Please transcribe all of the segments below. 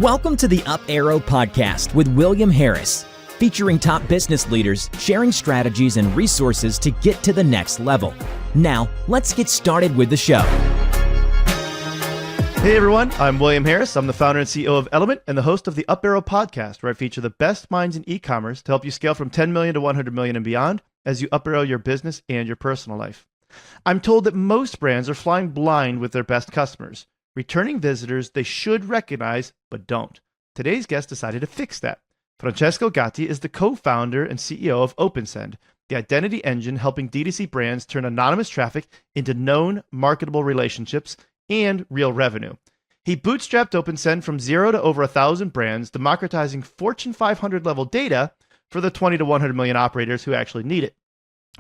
Welcome to the Up Arrow Podcast with William Harris, featuring top business leaders sharing strategies and resources to get to the next level. Now, let's get started with the show. Hey everyone, I'm William Harris. I'm the founder and CEO of Element and the host of the Up Arrow Podcast, where I feature the best minds in e-commerce to help you scale from 10 million to 100 million and beyond as you up arrow your business and your personal life. I'm told that most brands are flying blind with their best customers, returning visitors they should recognize but don't. Today's guest decided to fix that. Francesco Gatti is the co-founder and CEO of Opensend, the identity engine helping D2C brands turn anonymous traffic into known, marketable relationships and real revenue. He bootstrapped Opensend from zero to over 1,000 brands, democratizing Fortune 500 level data for the 20 to 100 million operators who actually need it.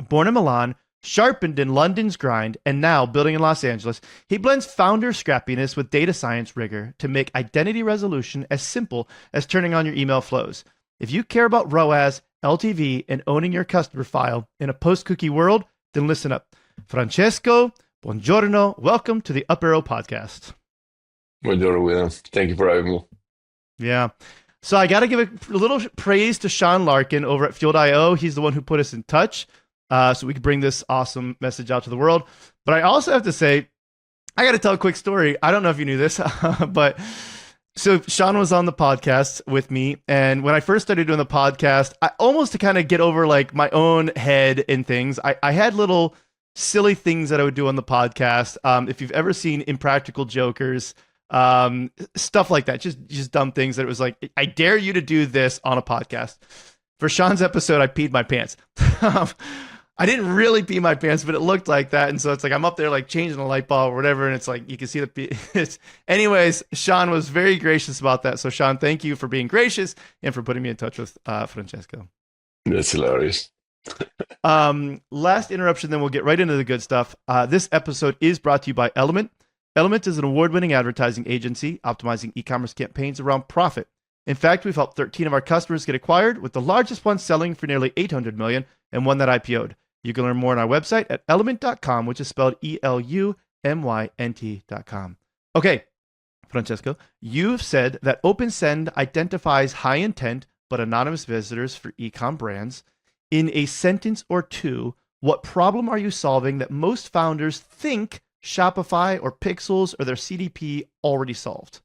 Born in Milan, sharpened in London's grind, and now building in Los Angeles, he blends founder scrappiness with data science rigor to make identity resolution as simple as turning on your email flows. If you care about ROAS, LTV, and owning your customer file in a post-cookie world, then listen up. Francesco, buongiorno. Welcome to the Up Arrow Podcast. Buongiorno, William. Thank you for having me. Yeah. So I got to give a little praise to Sean Larkin over at Fueled.io. He's the one who put us in touch. So we could bring this awesome message out to the world. But I also have to say, I got to tell a quick story. I don't know if you knew this, but so Sean was on the podcast with me. And when I first started doing the podcast, I almost to kind of get over like my own head and things, I had little silly things that I would do on the podcast. If you've ever seen Impractical Jokers, stuff like that, just dumb things that it was like, I dare you to do this on a podcast. For Sean's episode, I peed my pants. I didn't really pee my pants, but it looked like that. And so it's like, I'm up there like changing a light bulb or whatever. And it's like, you can see the anyways, Sean was very gracious about that. So Sean, thank you for being gracious and for putting me in touch with Francesco. That's hilarious. Last interruption, then we'll get right into the good stuff. This episode is brought to you by Element. Element is an award-winning advertising agency optimizing e-commerce campaigns around profit. In fact, we've helped 13 of our customers get acquired, with the largest one selling for nearly 800 million and one that IPO'd. You can learn more on our website at element.com, which is spelled ELUMYNT.com. Okay, Francesco, you've said that Opensend identifies high intent but anonymous visitors for e-com brands. In a sentence or two, what problem are you solving that most founders think Shopify or Pixels or their CDP already solved?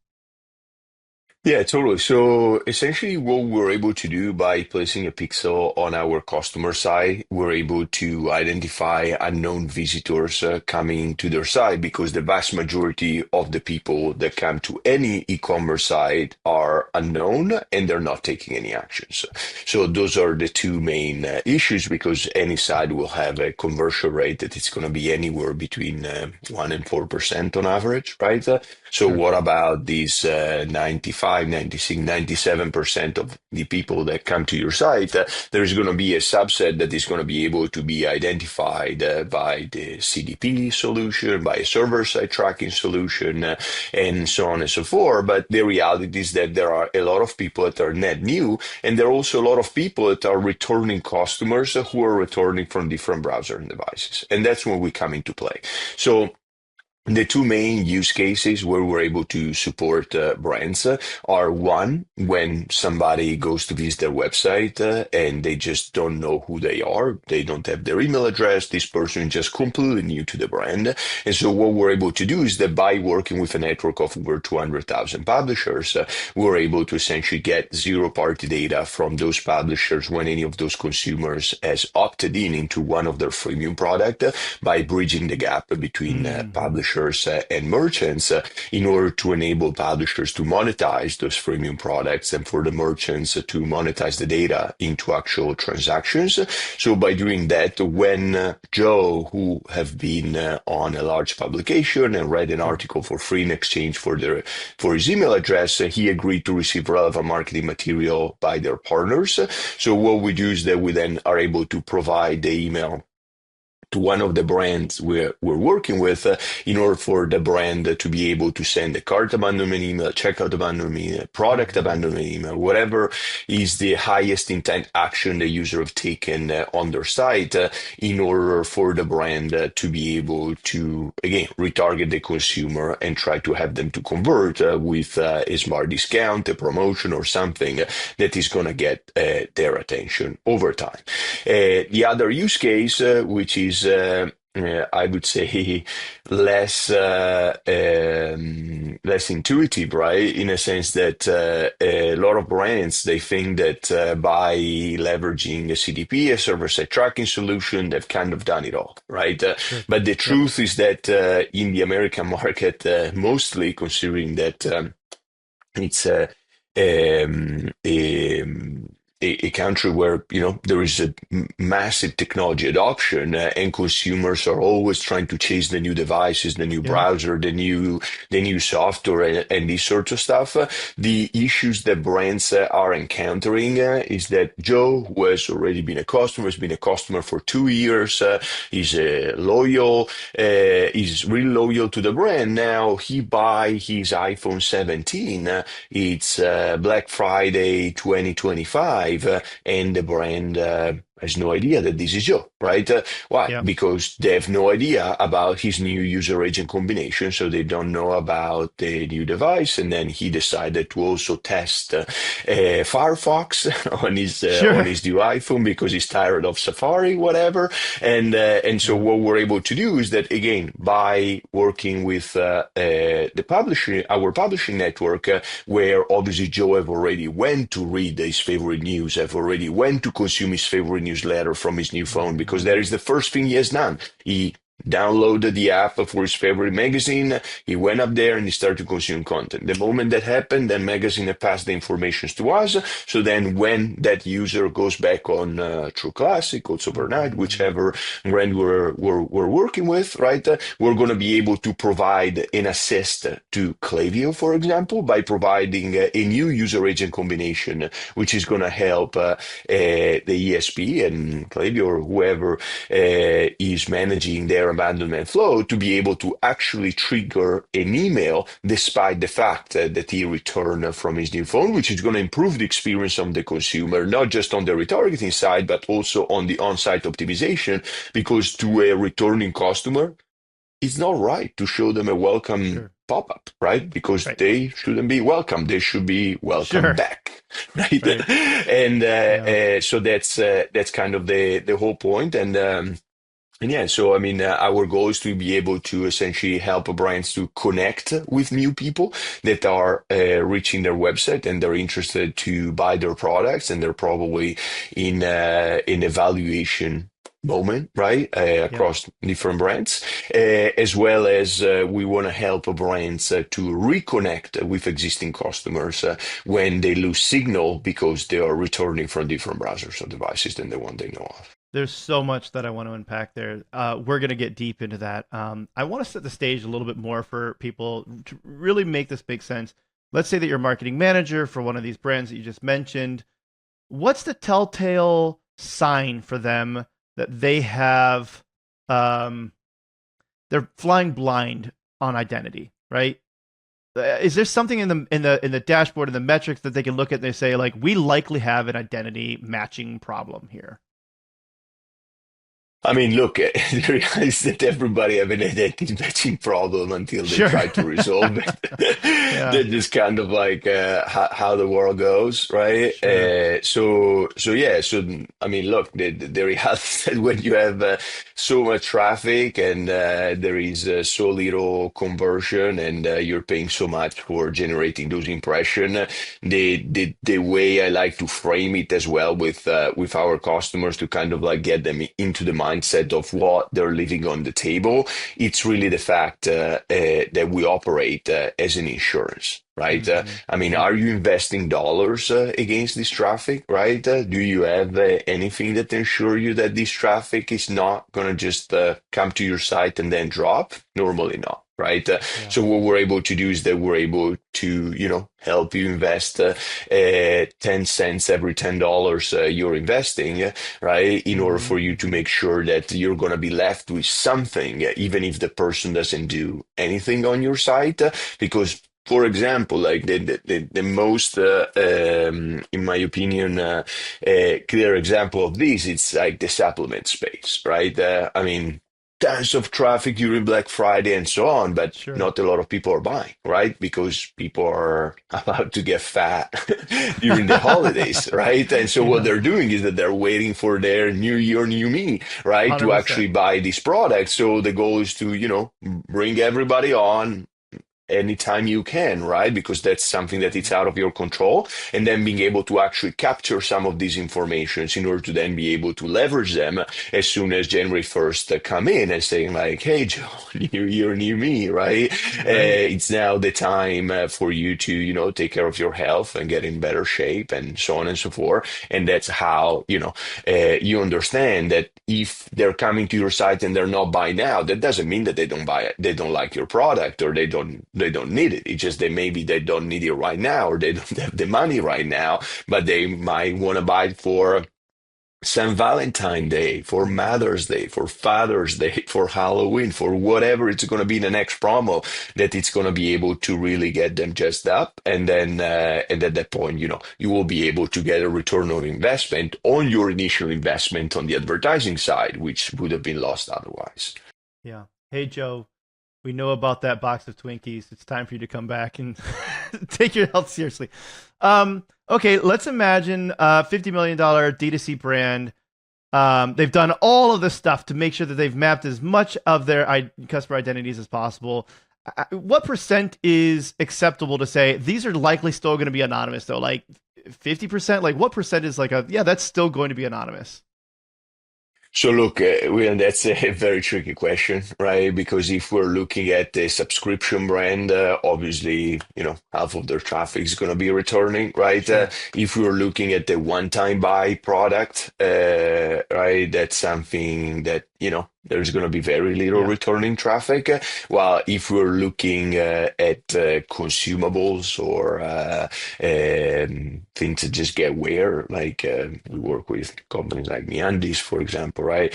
Yeah, totally. So essentially what we're able to do by placing a pixel on our customer side, we're able to identify unknown visitors coming to their site, because the vast majority of the people that come to any e-commerce site are unknown and they're not taking any actions. So those are the two main issues, because any site will have a conversion rate that it's going to be anywhere between 1 and 4% on average, right? So Sure. What about these 95, 96, 97% of the people that come to your site? There's going to be a subset that is going to be able to be identified by the CDP solution, by a server-side tracking solution, and so on and so forth. But the reality is that there are a lot of people that are net new, and there are also a lot of people that are returning customers who are returning from different browser and devices. And that's when we come into play. So the two main use cases where we're able to support brands are, one, when somebody goes to visit their website and they just don't know who they are. They don't have their email address. This person is just completely new to the brand. And so what we're able to do is that by working with a network of over 200,000 publishers, we're able to essentially get zero-party data from those publishers when any of those consumers has opted in into one of their freemium product, by bridging the gap between publishers and merchants in order to enable publishers to monetize those freemium products and for the merchants to monetize the data into actual transactions. So by doing that, when Joe, who have been on a large publication and read an article for free in exchange for his email address, he agreed to receive relevant marketing material by their partners. So what we do is that we then are able to provide the email to one of the brands we're working with in order for the brand to be able to send a cart abandonment email, checkout abandonment email, product abandonment email, whatever is the highest intent action the user have taken on their site in order for the brand to be able to, again, retarget the consumer and try to have them to convert with a smart discount, a promotion, or something that is going to get their attention over time. The other use case, which is I would say less less intuitive, right? In a sense that a lot of brands, they think that by leveraging a CDP, a server-side tracking solution, they've kind of done it all, right? Sure. But the truth is that in the American market, mostly considering that it's a country where there is a massive technology adoption and consumers are always trying to chase the new devices, the new browser, the new software, and these sorts of stuff. The issues that brands are encountering is that Joe, who has already been a customer, has been a customer for 2 years, is loyal, is really loyal to the brand. Now he buy his iPhone 17. It's Black Friday 2025. And the brand has no idea that this is Joe, right? Why? Yeah. Because they have no idea about his new user agent combination, so they don't know about the new device. And then he decided to also test Firefox on his new iPhone because he's tired of Safari, whatever. And so what we're able to do is that, again, by working with our publishing network, where obviously Joe have already went to read his favorite news, have already went to consume his favorite newsletter from his new phone, because that is the first thing he has done. He downloaded the app for his favorite magazine, he went up there and he started to consume content. The moment that happened, then magazine passed the information to us. So then when that user goes back on TrueClassic, OatsOvernight, whichever brand we're working with, right, we're going to be able to provide an assist to Klaviyo, for example, by providing a new user agent combination, which is going to help the ESP and Klaviyo or whoever is managing their abandonment flow to be able to actually trigger an email despite the fact that he returned from his new phone, which is going to improve the experience of the consumer, not just on the retargeting side, but also on the on-site optimization, because to a returning customer, it's not right to show them a welcome pop-up, right? Because they shouldn't be welcome. They should be welcome back, right? And so that's kind of the whole point. And yeah, so I mean, our goal is to be able to essentially help brands to connect with new people that are reaching their website and they're interested to buy their products, and they're probably in evaluation moment, right, across different brands, as well as we want to help brands to reconnect with existing customers when they lose signal because they are returning from different browsers or devices than the one they know of. There's so much that I want to unpack there. We're going to get deep into that. I want to set the stage a little bit more for people to really make this make sense. Let's say that you're a marketing manager for one of these brands that you just mentioned. What's the telltale sign for them that they have, they're flying blind on identity, right? Is there something in the dashboard and the metrics that they can look at and they say, like, we likely have an identity matching problem here? I mean, look, the reality is that everybody have an identity matching problem until they try to resolve it. That's just kind of like how the world goes, right? So I mean, look, the reality is that when you have so much traffic and there is so little conversion and you're paying so much for generating those impressions, the way I like to frame it as well with our customers to kind of like get them into the mindset of what they're leaving on the table, it's really the fact that we operate as an insurance, right? I mean, are you investing dollars against this traffic, right? Do you have anything that ensure you that this traffic is not going to just come to your site and then drop? Normally not. right? Yeah. So what we're able to do is that we're able to, help you invest 10 cents every $10 you're investing, right? In order for you to make sure that you're going to be left with something, even if the person doesn't do anything on your site, because for example, like the most, in my opinion, clear example of this, it's like the supplement space, right? I mean, tons of traffic during Black Friday and so on, but Sure. not a lot of people are buying, right? Because people are about to get fat during the holidays, right? And so what Yeah. they're doing is that they're waiting for their new year, new me, right? To 100%. actually buy these products. So the goal is to, bring everybody on anytime you can, right? Because that's something that it's out of your control. And then being able to actually capture some of these informations in order to then be able to leverage them as soon as January 1st come in and saying like, hey, Joe, new year, new me, right? It's now the time for you to, take care of your health and get in better shape and so on and so forth. And that's how, you understand that if they're coming to your site and they're not buying now, that doesn't mean that they don't buy it, they don't like your product, or they don't need it. It's just that maybe they don't need it right now, or they don't have the money right now, but they might want to buy it for St. Valentine's Day, for Mother's Day, for Father's Day, for Halloween, for whatever it's going to be in the next promo, that it's going to be able to really get them just up. And then, and at that point, you will be able to get a return on investment on your initial investment on the advertising side, which would have been lost otherwise. Yeah. Hey, Joe, we know about that box of Twinkies. It's time for you to come back and take your health seriously. Okay, let's imagine a $50 million D2C brand. They've done all of this stuff to make sure that they've mapped as much of their customer identities as possible. What percent is acceptable to say these are likely still going to be anonymous, though? Like 50%? Like what percent is like that's still going to be anonymous? So look, Will, that's a very tricky question, right? Because if we're looking at a subscription brand, obviously, half of their traffic is going to be returning, right? Sure. If we're looking at the one-time buy product, right, that's something that, there's going to be very little returning traffic. While if we're looking at consumables or things that just get wear, like we work with companies like MeUndies, for example, right?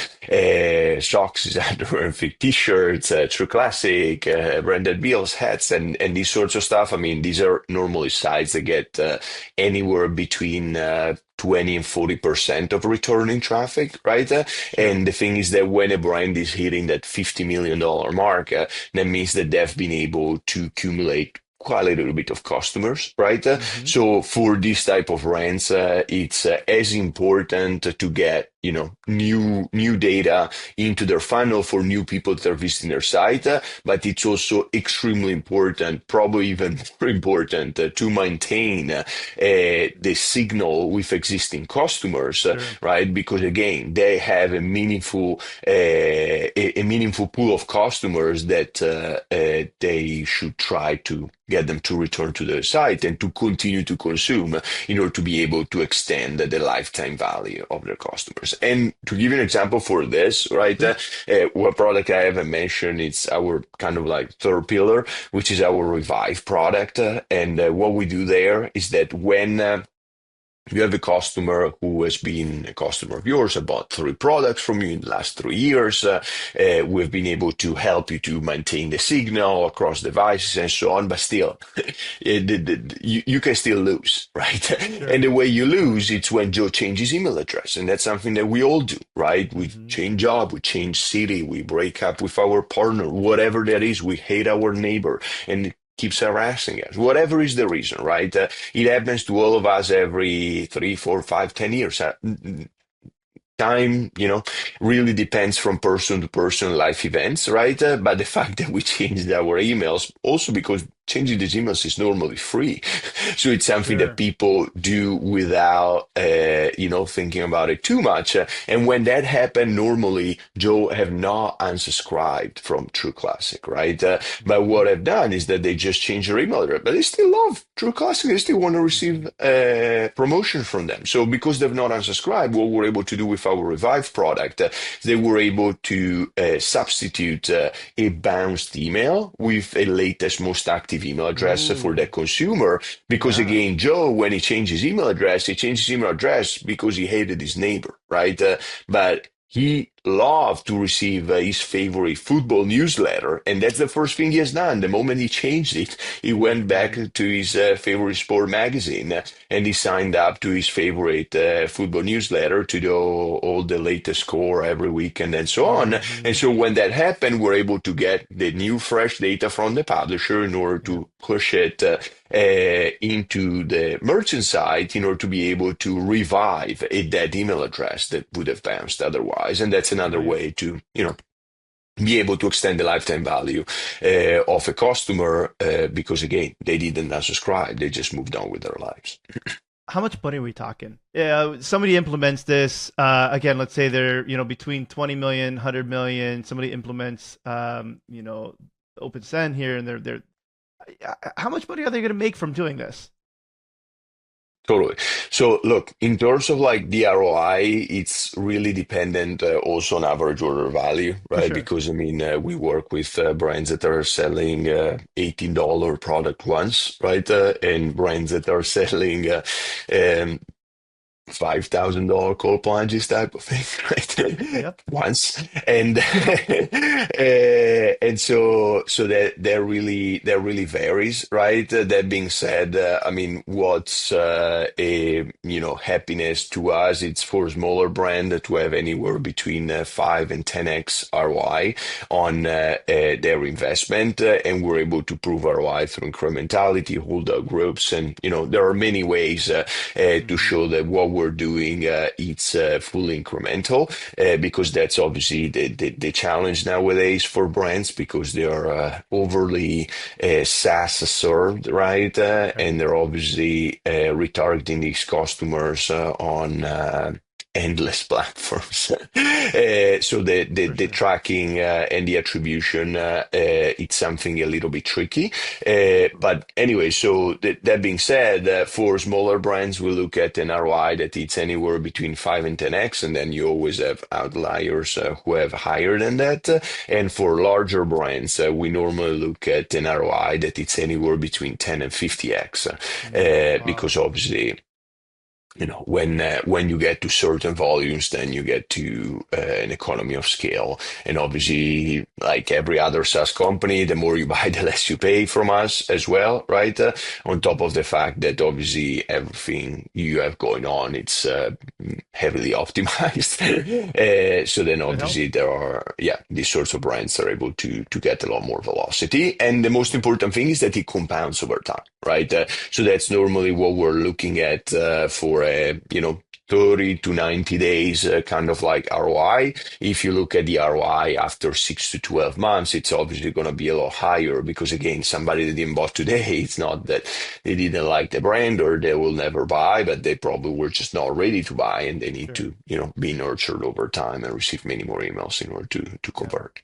Socks, underwear, and fit t-shirts, TrueClassic, branded bills, hats, and these sorts of stuff. I mean, these are normally sites that get anywhere between 20 and 40% of returning traffic, right? And the thing is that when a brand is hitting that $50 million mark, that means that they've been able to accumulate quite a little bit of customers, right? So for this type of brands, it's as important to get new data into their funnel for new people that are visiting their site, but it's also extremely important, probably even more important, to maintain the signal with existing customers, right? Because again, they have a meaningful pool of customers that they should try to get them to return to their site and to continue to consume in order to be able to extend the lifetime value of their customers. And to give you an example for this, right, what product I haven't mentioned, it's our kind of like third pillar, which is our Revive product. And what we do there is that when you have a customer who has been a customer of yours, bought 3 products from you in the last 3 years. We've been able to help you to maintain the signal across devices and so on, but still, you can still lose, right? And the way you lose, it's when Joe changes email address. And that's something that we all do, right? We change job, we change city, we break up with our partner, whatever that is, we hate our neighbor. And keeps harassing us, whatever is the reason, right? It happens to all of us every 3, 4, 5, 10 years. Time, really depends from person to person, life events, right? But the fact that we changed our emails, also because changing these emails is normally free. So it's something Sure. that people do without, thinking about it too much. And when that happened, normally Joe have not unsubscribed from TrueClassic, right? But what I've done is that they just change their email address, but they still love TrueClassic. They still want to receive promotion from them. So because they've not unsubscribed, what we're able to do with our Revive product, they were able to substitute a bounced email with a latest, most active email address for Ooh. that consumer. Because Yeah. again, Joe, when he changed his email address, he changed his email address because he hated his neighbor, right? But he loved to receive his favorite football newsletter, and that's the first thing he has done. The moment he changed it, he went back Right. to his favorite sport magazine and he signed up to his favorite football newsletter to do all the latest score every weekend and so on. And Mhm. so when that happened, we're able to get the new fresh data from the publisher in order Yeah. to push it into the merchant site in order to be able to revive a dead email address that would have bounced otherwise. And that's another Right. way to, be able to extend the lifetime value of a customer because, again, they didn't unsubscribe. They just moved on with their lives. How much money are we talking? Yeah, somebody implements this. Again, let's say they're between 20 million, 100 million. Somebody implements Opensend here, and they're how much money are they going to make from doing this? Totally. So look, in terms of like the ROI, it's really dependent also on average order value, For right? sure. Because I mean, we work with brands that are selling $18 product once, right? And brands that are selling um, $5,000 call plunges type of thing, right? Yep. Once, and and so that really varies, right? That being said, I mean, what's a happiness to us? It's for a smaller brand to have anywhere between 5 and 10x ROI on their investment, and we're able to prove ROI through incrementality, holdout groups, and there are many ways to Hmm. show that what we're doing it's fully incremental because that's obviously the challenge nowadays for brands because they are overly SaaS served, right? Right. And they're obviously retargeting these customers on endless platforms. So For the sure. tracking and the attribution, it's something a little bit tricky. But anyway, so that being said, for smaller brands, we look at an ROI that it's anywhere between 5 and 10x, and then you always have outliers who have higher than that. And for larger brands, we normally look at an ROI that it's anywhere between 10 and 50x, Wow. because obviously when you get to certain volumes, then you get to an economy of scale. And obviously, like every other SaaS company, the more you buy, the less you pay from us as well, right? On top of the fact that obviously everything you have going on, it's heavily optimized. So then It obviously helps. there are, yeah, these sorts of brands are able to get a lot more velocity. And the most important thing is that it compounds over time, right? So that's normally what we're looking at for a 30 to 90 days kind of like ROI. If you look at the ROI after 6 to 12 months, it's obviously going to be a lot higher because, again, somebody that didn't buy today, it's not that they didn't like the brand or they will never buy, but they probably were just not ready to buy and they need Sure. to, be nurtured over time and receive many more emails in order to Yeah. convert.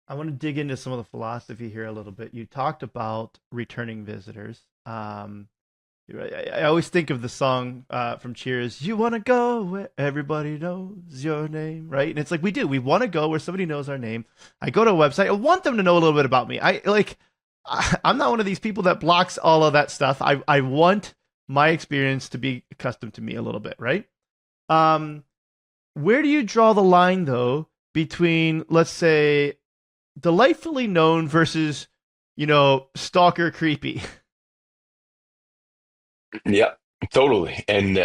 I want to dig into some of the philosophy here a little bit. You talked about returning visitors. I always think of the song from Cheers, "You want to go where everybody knows your name," right? And it's like we do. We want to go where somebody knows our name. I go to a website. I want them to know a little bit about me. I'm not one of these people that blocks all of that stuff. I want my experience to be accustomed to me a little bit, right? Um, where do you draw the line though between, let's say, delightfully known versus, stalker creepy? Yeah, totally. And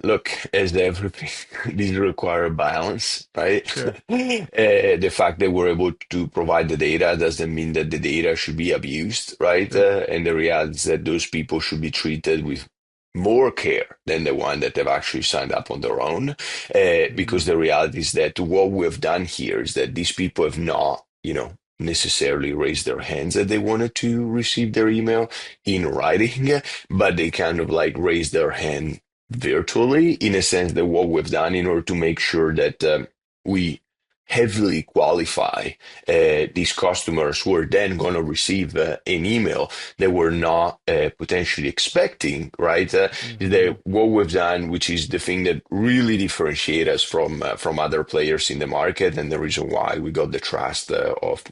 look, as everything, these require balance, right? Sure. The fact that we're able to provide the data doesn't mean that the data should be abused, right? Sure. And the reality is that those people should be treated with more care than the one that have actually signed up on their own. Because Hmm. the reality is that what we've done here is that these people have not, necessarily raise their hands that they wanted to receive their email in writing, but they kind of like raise their hand virtually, in a sense that what we've done in order to make sure that we heavily qualify these customers who are then going to receive an email that we're not potentially expecting, right? What we've done, which is the thing that really differentiates us from other players in the market, and the reason why we got the trust of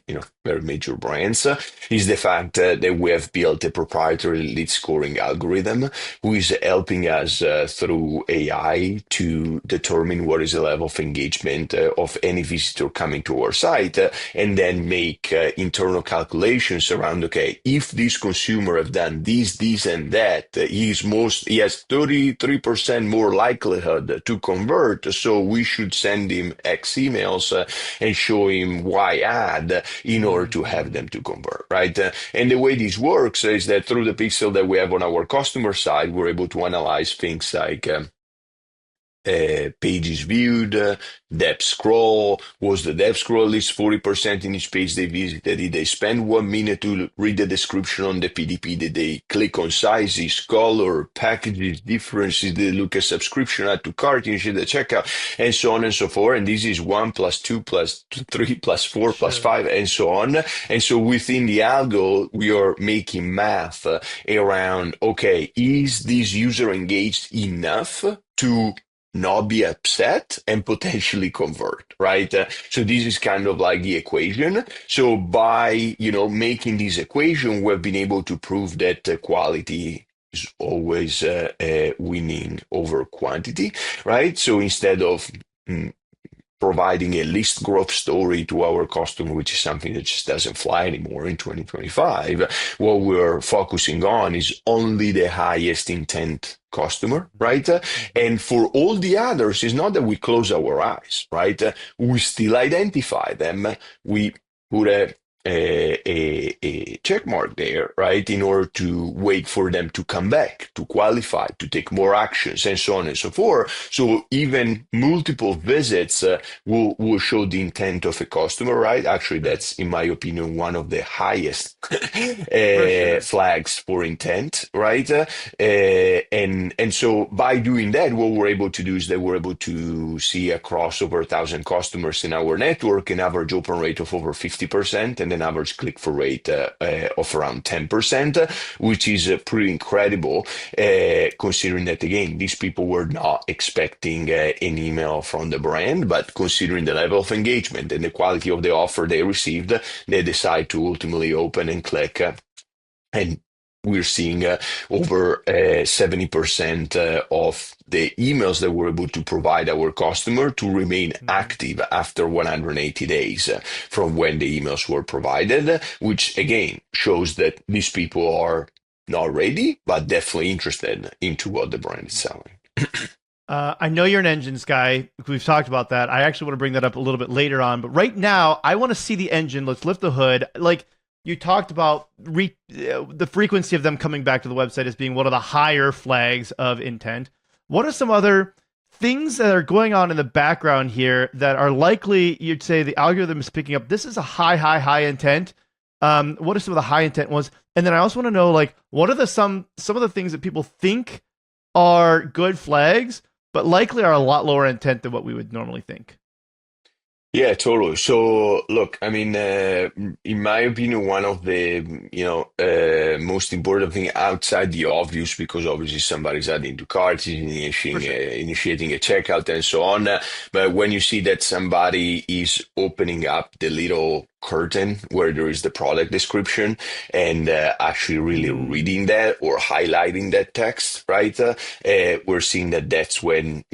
very major brands, is the fact that we have built a proprietary lead scoring algorithm who is helping us through AI to determine what is the level of engagement of any visitor coming to our site, and then make internal calculations around, okay, if this consumer have done this, and that, he has 33% more likelihood to convert, so we should send him X emails and show him Y ad in order to have them to convert, right? And the way this works is that through the pixel that we have on our customer side, we're able to analyze things like pages viewed, depth scroll. Was the depth scroll at least 40% in each page they visited? Did they spend 1 minute to read the description on the PDP? Did they click on sizes, color, packages, differences? Did they look at subscription, add to cart, initiate the checkout, and so on and so forth? And this is 1 plus 2 plus 3 plus 4 plus 5, and so on. And so within the algo, we are making math around, okay, is this user engaged enough to not be upset and potentially convert, right? So this is kind of like the equation. So by, making this equation, we've been able to prove that quality is always winning over quantity, right? So instead of providing a list growth story to our customer, which is something that just doesn't fly anymore in 2025, what we're focusing on is only the highest intent customer, right? And for all the others, it's not that we close our eyes, right? We still identify them. We put a check mark there, right, in order to wait for them to come back, to qualify, to take more actions, and so on and so forth. So even multiple visits will show the intent of a customer, right? Actually, that's, in my opinion, one of the highest flags for intent, right? And so by doing that, what we're able to do is that we're able to see across over 1,000 customers in our network an average open rate of over 50%, and an average click-through rate of around 10%, which is pretty incredible, considering that, again, these people were not expecting an email from the brand, but considering the level of engagement and the quality of the offer they received, they decide to ultimately open and click. And we're seeing over 70% of the emails that we're able to provide our customer to remain active after 180 days from when the emails were provided, which again shows that these people are not ready, but definitely interested into what the brand is selling. I know you're an engines guy. We've talked about that. I actually want to bring that up a little bit later on, but right now I want to see the engine. Let's lift the hood. Like, you talked about the frequency of them coming back to the website as being one of the higher flags of intent. What are some other things that are going on in the background here that are likely, you'd say, the algorithm is picking up? This is a high intent. What are some of the high intent ones? And then I also want to know, like, what are some of the things that people think are good flags, but likely are a lot lower intent than what we would normally think? Yeah, totally. So, look, I mean, in my opinion, one of the, most important thing outside the obvious, because obviously somebody's adding to cart, initiating a checkout and so on. But when you see that somebody is opening up the little curtain where there is the product description and actually really reading that or highlighting that text, right? We're seeing that that's when,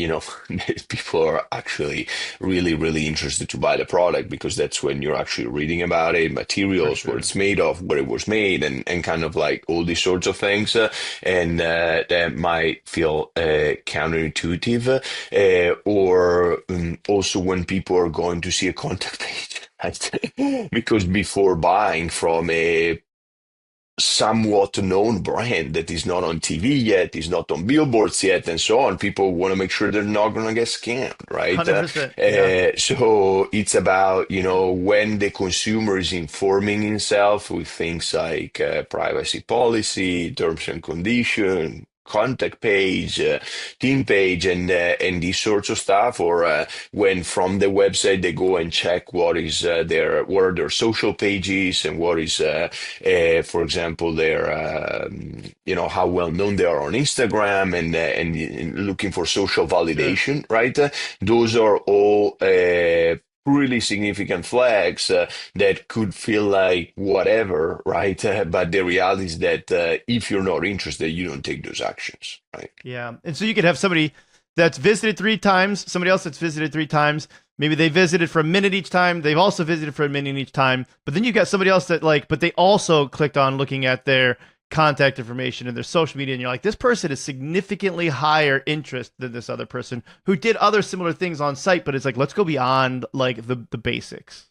people are actually really, really interested to buy the product, because that's when you're actually reading about it, materials, what it's made of, where it was made, and kind of like all these sorts of things. And that might feel counterintuitive. Or also when people are going to see a contact page. Because before buying from a somewhat known brand that is not on TV yet, is not on billboards yet, and so on. People want to make sure they're not going to get scammed, right? 100%. Yeah. So it's about, when the consumer is informing himself with things like privacy policy, terms and condition, contact page, team page, and these sorts of stuff, or when from the website they go and check what are their social pages, and what is for example, their how well known they are on Instagram, and looking for social validation, right? Those are all really significant flags that could feel like whatever, right? But the reality is that if you're not interested, you don't take those actions, right? Yeah. And so you could have somebody that's visited 3 times, somebody else that's visited 3 times. Maybe they visited for a minute each time. They've also visited for a minute each time. But then you've got somebody else that but they also clicked on looking at their contact information and their social media. And you're like, this person is significantly higher interest than this other person who did other similar things on site. But it's like, let's go beyond the basics.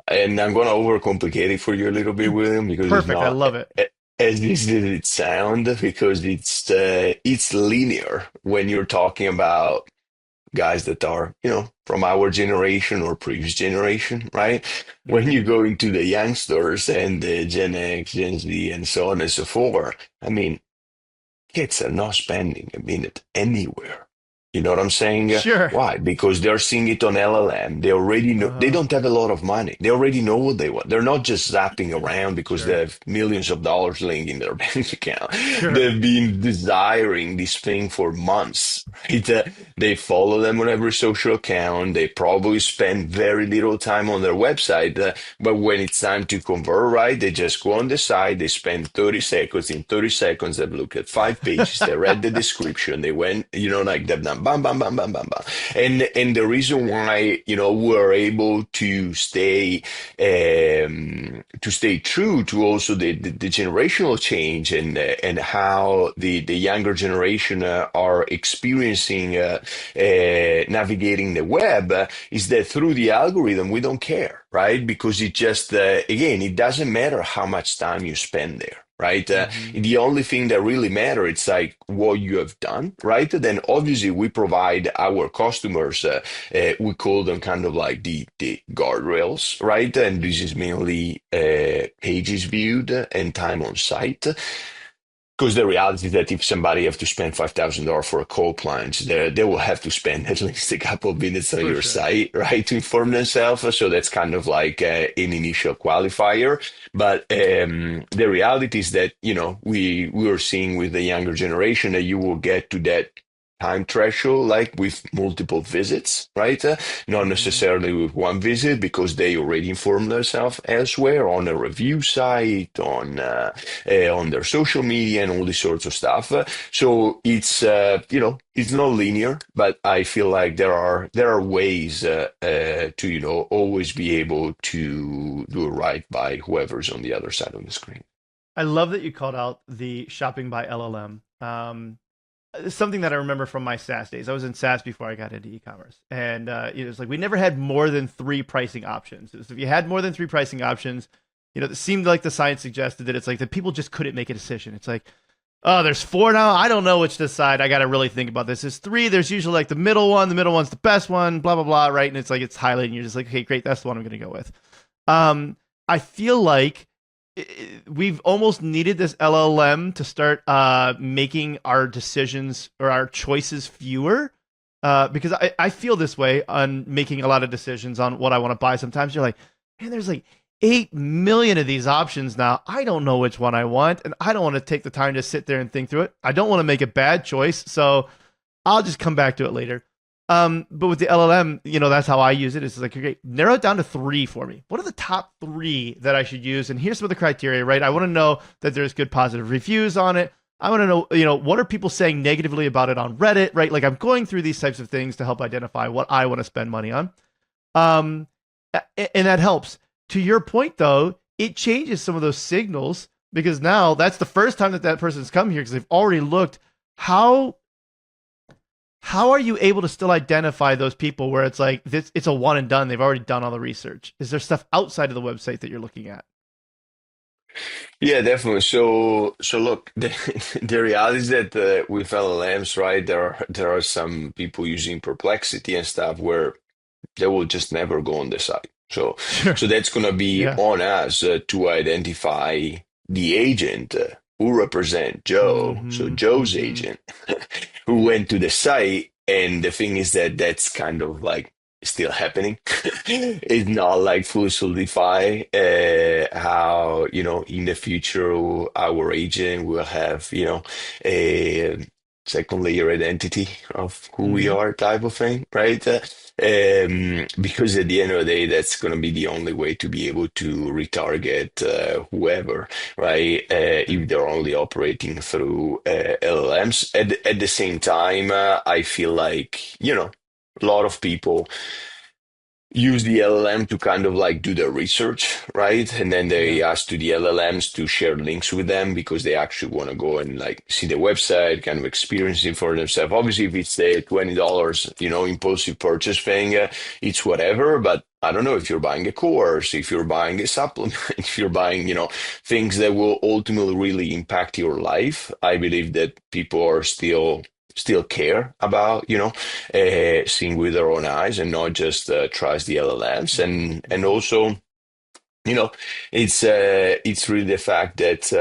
And I'm going to overcomplicate it for you a little bit, William, because Perfect. it's not I love it. as easy as it sounds, because it's linear when you're talking about guys that are, from our generation or previous generation, right? When you go into the youngsters and the Gen X, Gen Z, and so on and so forth, I mean, kids are not spending a minute anywhere. You know what I'm saying? Sure. Why? Because they're seeing it on LLM. They already know, they don't have a lot of money. They already know what they want. They're not just zapping around because they have millions of dollars laying in their bank account. Sure. They've been desiring this thing for months, right? They follow them on every social account. They probably spend very little time on their website. But when it's time to convert, right, they just go on the site. They spend 30 seconds. In 30 seconds, they've looked at 5 pages. They read the description. They went, like they've done bam, bam, bam, bam, bam, bam. And the reason why, we're able to stay true to also the generational change and how the younger generation are experiencing navigating the web is that through the algorithm, we don't care, right? Because it just, again, it doesn't matter how much time you spend there. Right. The only thing that really matters, it's like what you have done. Right. Then obviously we provide our customers, we call them kind of like the guardrails. Right. And this is mainly pages viewed and time on site. Because the reality is that if somebody have to spend $5,000 for a cold plunge, they will have to spend at least a couple of minutes on your site, right, to inform themselves. So that's kind of like an initial qualifier. But the reality is that, we are seeing with the younger generation that you will get to that time threshold, like with multiple visits, right? Not necessarily with one visit, because they already informed themselves elsewhere on a review site, on their social media, and all these sorts of stuff. So it's it's not linear, but I feel like there are ways to always be able to do it right by whoever's on the other side of the screen. I love that you called out the shopping by LLM. Something that I remember from my SaaS days. I was in SaaS before I got into e-commerce, and it was like we never had more than 3 pricing options. So if you had more than 3 pricing options, it seemed like the science suggested that it's like that people just couldn't make a decision. It's like, oh, there's 4 now. I don't know which to decide. I got to really think about this. There's 3. There's usually like the middle one. The middle one's the best one. Blah blah blah. Right, and it's like it's highlighted, and you're just like, okay, great. That's the one I'm going to go with. I feel like we've almost needed this LLM to start making our decisions or our choices fewer, because I feel this way on making a lot of decisions on what I want to buy. Sometimes you're like, man, there's like 8 million of these options now. I don't know which one I want, and I don't want to take the time to sit there and think through it. I don't want to make a bad choice, so I'll just come back to it later. But with the LLM, that's how I use it. It's like, okay, narrow it down to 3 for me. What are the top 3 that I should use? And here's some of the criteria, right? I want to know that there's good positive reviews on it. I want to know, what are people saying negatively about it on Reddit, right? Like I'm going through these types of things to help identify what I want to spend money on. And that helps. To your point, though, it changes some of those signals, because now that's the first time that person's come here because they've already looked. How are you able to still identify those people where it's like it's a one and done? They've already done all the research. Is there stuff outside of the website that you're looking at? Yeah, definitely. So look, the reality is that with LLMs, right, there are some people using Perplexity and stuff where they will just never go on the site. So Sure. so that's gonna be Yeah. on us to identify the agent who represent Joe. So Mm-hmm. Joe's Mm-hmm. agent who went to the site, and the thing is that that's kind of like still happening. It's not like fully solidified how, in the future our agent will have, a second layer identity of who we Mm-hmm. are type of thing, right? Because at the end of the day, that's going to be the only way to be able to retarget whoever, right? If they're only operating through LLMs. At the same time, I feel like, a lot of people use the LLM to kind of like do the research, right? And then Yeah. they ask to the LLMs to share links with them because they actually want to go and like see the website, kind of experience it for themselves. Obviously, if it's the $20, impulsive purchase thing, it's whatever. But I don't know if you're buying a course, if you're buying a supplement, if you're buying, things that will ultimately really impact your life. I believe that people are still care about, seeing with their own eyes and not just trust the LLMs. And Mm-hmm. also, you know, it's really the fact that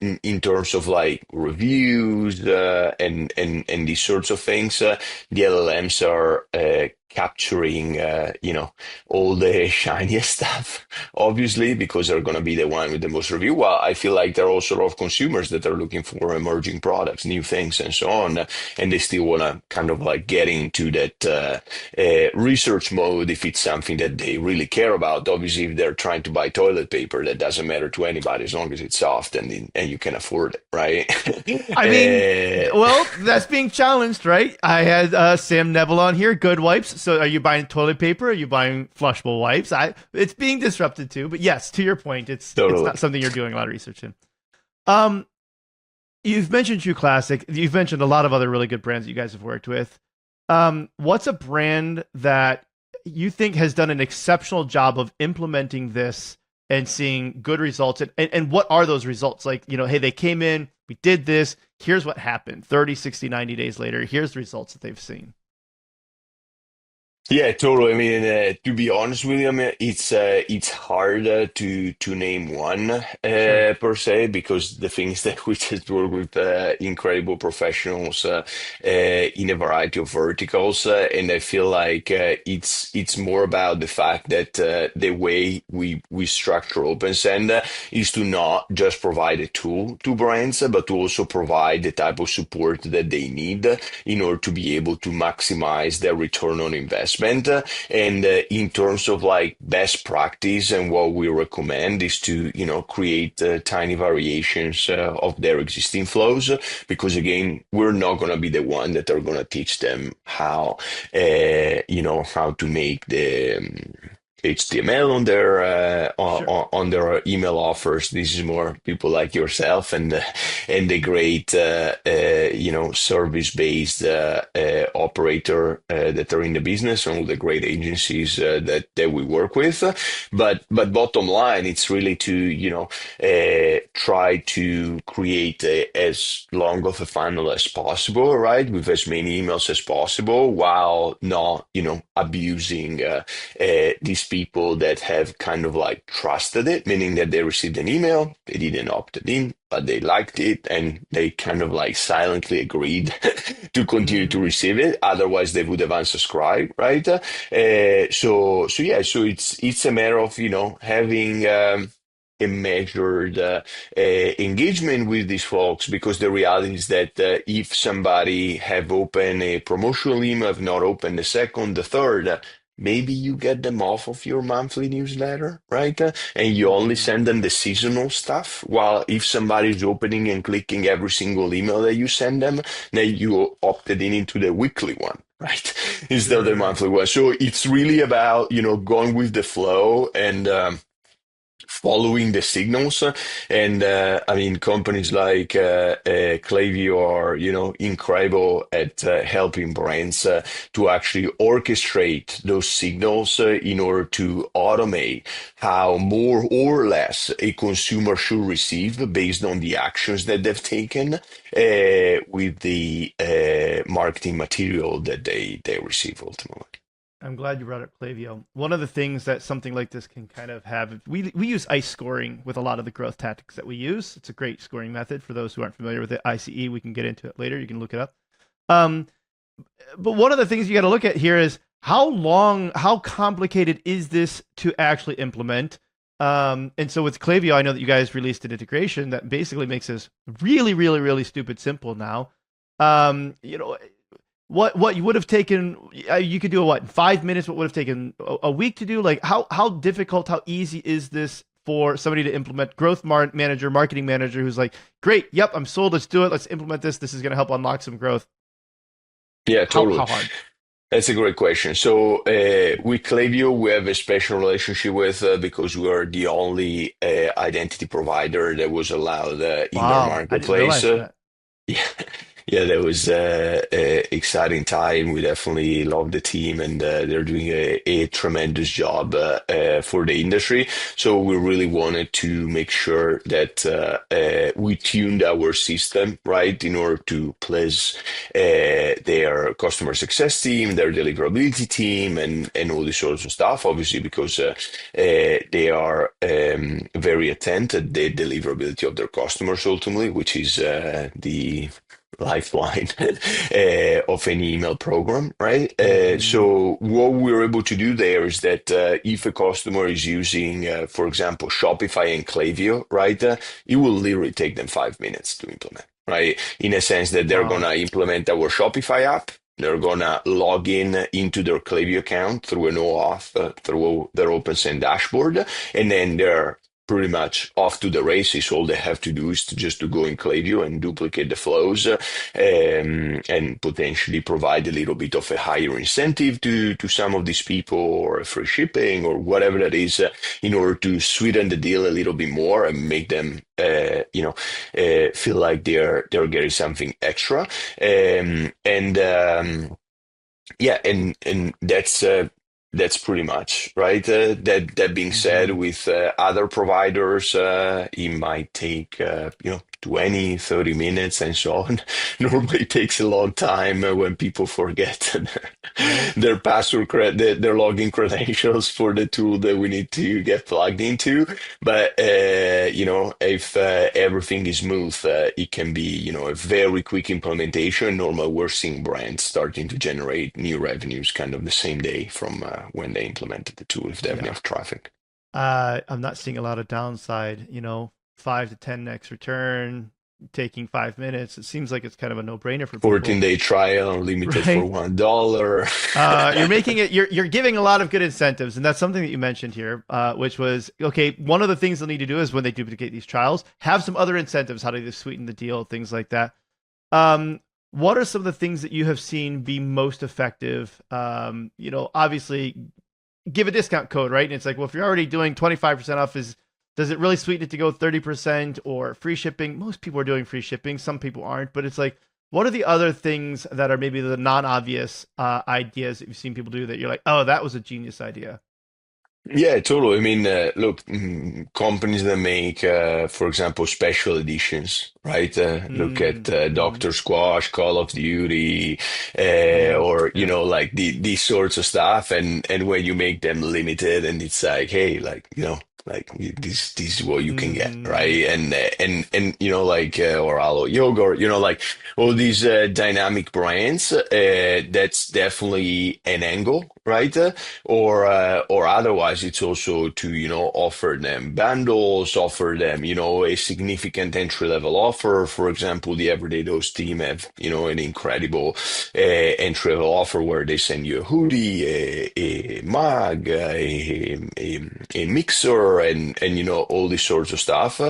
in terms of like reviews and these sorts of things, the LLMs are capturing all the shiniest stuff, obviously, because they're going to be the one with the most review. Well, I feel like there are also a lot of consumers that are looking for emerging products, new things, and so on, and they still want to kind of like get into that research mode if it's something that they really care about. Obviously, if they're trying to buy toilet paper, that doesn't matter to anybody as long as it's soft and you can afford it, right? I mean, well, that's being challenged, right? I had Sam Neville on here. Good wipes. So, are you buying toilet paper? Are you buying flushable wipes? It's being disrupted too. But yes, to your point, it's Totally. not something you're doing a lot of research in. Um, you've mentioned TrueClassic. You've mentioned a lot of other really good brands that you guys have worked with. What's a brand that you think has done an exceptional job of implementing this and seeing good results? And what are those results? Like, hey, they came in, we did this, here's what happened 30, 60, 90 days later. Here's the results that they've seen. Yeah, totally. I mean, to be honest with you, I mean, it's hard to name one Sure. per se because the thing is that we just work with incredible professionals in a variety of verticals, and I feel like it's more about the fact that the way we structure Opensend is to not just provide a tool to brands, but to also provide the type of support that they need in order to be able to maximize their return on investment. And in terms of like best practice and what we recommend is to, create tiny variations of their existing flows, because again, we're not going to be the one that are going to teach them how to make the HTML on their Sure. on their email offers. This is more people like yourself and the great service based operator that are in the business, and all the great agencies that we work with. But bottom line, it's really to try to create as long of a funnel as possible, right, with as many emails as possible, while not abusing these people that have kind of like trusted it, meaning that they received an email, they didn't opt it in, but they liked it and they kind of like silently agreed to continue to Mm-hmm. receive it. Otherwise, they would have unsubscribed, right? So yeah, so it's a matter of having. A measured engagement with these folks, because the reality is that if somebody have opened a promotional email, have not opened the second, the third, maybe you get them off of your monthly newsletter, right? And you only Mm-hmm. send them the seasonal stuff. While if somebody's opening and clicking every single email that you send them, then you opted in into the weekly one. Right, instead of the Sure. monthly one. So it's really about, going with the flow and following the signals. And I mean, companies like Klaviyo are, incredible at helping brands to actually orchestrate those signals in order to automate how more or less a consumer should receive based on the actions that they've taken with the marketing material that they receive ultimately. I'm glad you brought up Klaviyo. One of the things that something like this can kind of have, we use ICE scoring with a lot of the growth tactics that we use. It's a great scoring method for those who aren't familiar with it. ICE, we can get into it later. You can look it up. But one of the things you got to look at here is how complicated is this to actually implement? And so with Klaviyo, I know that you guys released an integration that basically makes this really, really, really stupid simple now. What you would have taken, you could do in 5 minutes, what would have taken a week to do? Like how difficult, how easy is this for somebody to implement? Growth manager, marketing manager who's like, great, yep, I'm sold, let's do it, let's implement this. This is going to help unlock some growth. Yeah, totally. How hard? That's a great question. So with Klaviyo, we have a special relationship with because we are the only identity provider that was allowed in their I didn't realize marketplace. that. Yeah, yeah, that was a exciting time. We definitely love the team, and they're doing a tremendous job for the industry. So we really wanted to make sure that we tuned our system right in order to please their customer success team, their deliverability team, and all this sorts of stuff. Obviously, because they are very attentive to the deliverability of their customers ultimately, which is the lifeline of any email program, right? So what we're able to do there is that if a customer is using, for example, Shopify and Klaviyo, right, it will literally take them 5 minutes to implement, right? In a sense that they're going to implement our Shopify app. They're going to log in into their Klaviyo account through an OAuth, through their Opensend dashboard, and then they're pretty much off to the races. All they have to do is to go in Klaviyo and duplicate the flows and potentially provide a little bit of a higher incentive to some of these people, or free shipping or whatever that is, in order to sweeten the deal a little bit more and make them feel like they're getting something extra. Yeah, and that's pretty much right. That being said, with other providers, it might take 20, 30 minutes and so on. Normally it takes a long time when people forget their password, their login credentials for the tool that we need to get plugged into. But if everything is smooth, it can be a very quick implementation. Normally we're seeing brands starting to generate new revenues kind of the same day from when they implemented the tool, if they have enough traffic. I'm not seeing a lot of downside, 5 to 10x return, taking 5 minutes. It seems like it's kind of a no-brainer for people. 14-day trial, limited for $1. You're making it. You're giving a lot of good incentives, and that's something that you mentioned here, which was okay. One of the things they'll need to do is when they duplicate these trials, have some other incentives. How do they sweeten the deal? Things like that. What are some of the things that you have seen be most effective? Obviously, give a discount code, right? And it's like, well, if you're already doing 25% off, does it really sweeten it to go 30%, or free shipping? Most people are doing free shipping. Some people aren't, but it's like, what are the other things that are maybe the non-obvious ideas that you've seen people do that you're like, oh, that was a genius idea? Yeah, totally. I mean, look, companies that make, for example, special editions, right? Look at Dr. Squash, Call of Duty, or like these sorts of stuff. And when you make them limited, and it's like, hey, like this is what you can get, right? And like or Aloe Yogurt, like all these dynamic brands. That's definitely an angle, right? Or otherwise, it's also to offer them bundles, offer them a significant entry level offer. For example, the Everyday Dose team have an incredible entry level offer where they send you a hoodie, a mug, a mixer, and all these sorts of stuff,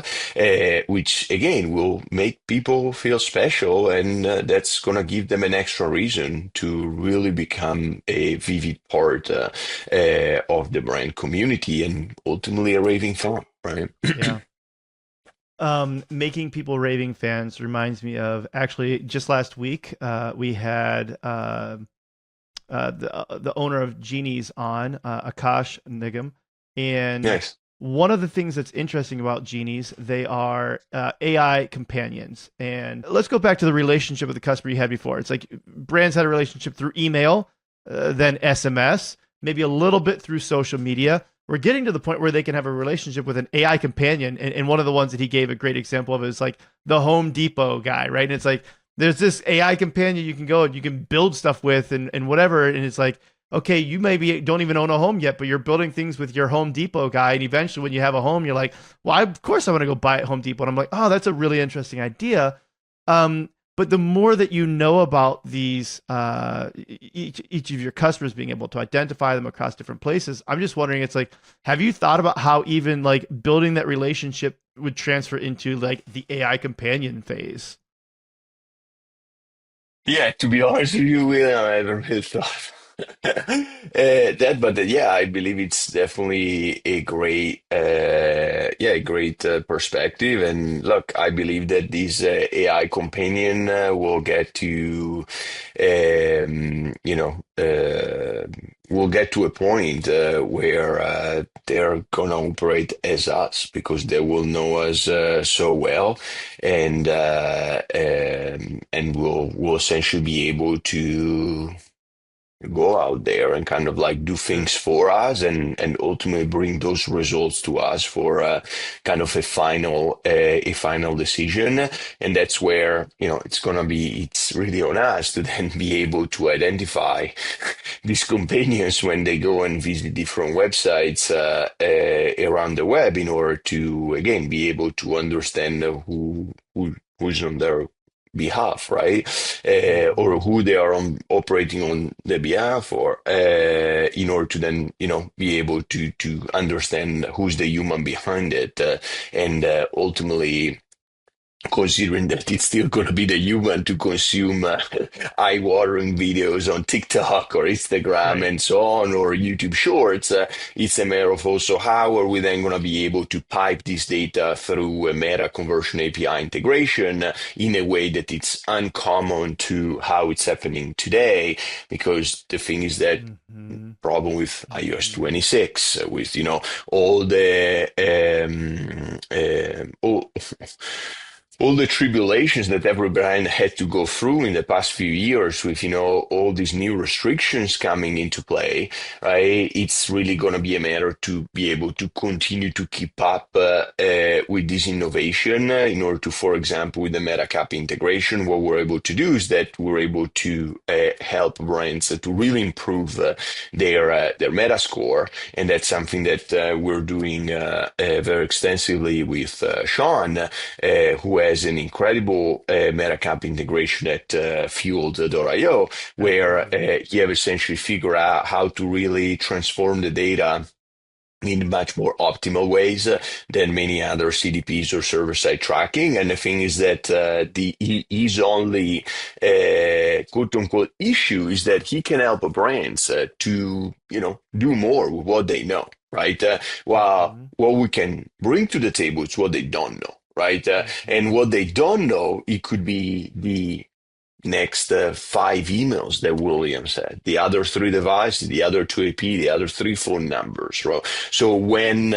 which again will make people feel special, and that's gonna give them an extra reason to really become a vivid part of the brand community and ultimately a raving fan. right? Yeah. Making people raving fans reminds me of actually just last week, we had the owner of Genies on, Akash Nigam, and Nice. one of the things that's interesting about Genies, they are AI companions. And let's go back to the relationship with the customer you had before. It's like brands had a relationship through email, then SMS, maybe a little bit through social media. We're getting to the point where they can have a relationship with an AI companion. And one of the ones that he gave a great example of is like the Home Depot guy, right? And it's like, there's this AI companion you can go and you can build stuff with and whatever. And it's like, okay, you maybe don't even own a home yet, but you're building things with your Home Depot guy. And eventually when you have a home, you're like, well, of course I want to go buy at Home Depot. And I'm like, oh, that's a really interesting idea. But the more that you know about these, each of your customers, being able to identify them across different places, I'm just wondering, it's like, have you thought about how even like building that relationship would transfer into like the AI companion phase? Yeah, to be honest with you, William, I haven't really thought that, but yeah, I believe it's definitely a great, yeah, a great perspective. And look, I believe that this AI companion will get to, will get to a point where they're gonna operate as us because they will know us so well, and will essentially be able to go out there and kind of like do Sure. things for us and ultimately bring those results to us for kind of a final decision. And that's where, it's really on us to then be able to identify these companions when they go and visit different websites around the web in order to again be able to understand who's on their behalf, right? Or Mhm. who they are operating on the behalf or in order to then, be able to understand who's the human behind it, and ultimately considering that it's still going to be the human to consume eye-watering videos on TikTok or Instagram Right. and so on, or YouTube Shorts. It's a matter of also how are we then going to be able to pipe this data through a Meta Conversion API integration in a way that it's uncommon to how it's happening today. Because the thing is that Hmm. problem with iOS Hmm. 26, with all the all the tribulations that every brand had to go through in the past few years with all these new restrictions coming into play, right? It's really going to be a matter to be able to continue to keep up with this innovation in order to, for example, with the MetaCap integration, what we're able to do is that we're able to help brands to really improve their meta score, and that's something that we're doing very extensively with Sean, who has an incredible MetaCamp integration at Fueled.io, That's where awesome. he have essentially figured out how to really transform the data in much more optimal ways than many other CDPs or server-side tracking. And the thing is that his only quote-unquote issue is that he can help brands to, do more with what they know, right? While Hmm. what we can bring to the table is what they don't know. Right. And Hmm. what they don't know, it could be the next five emails that William said, the other three devices, the other two AP, the other three phone numbers. Right? So when,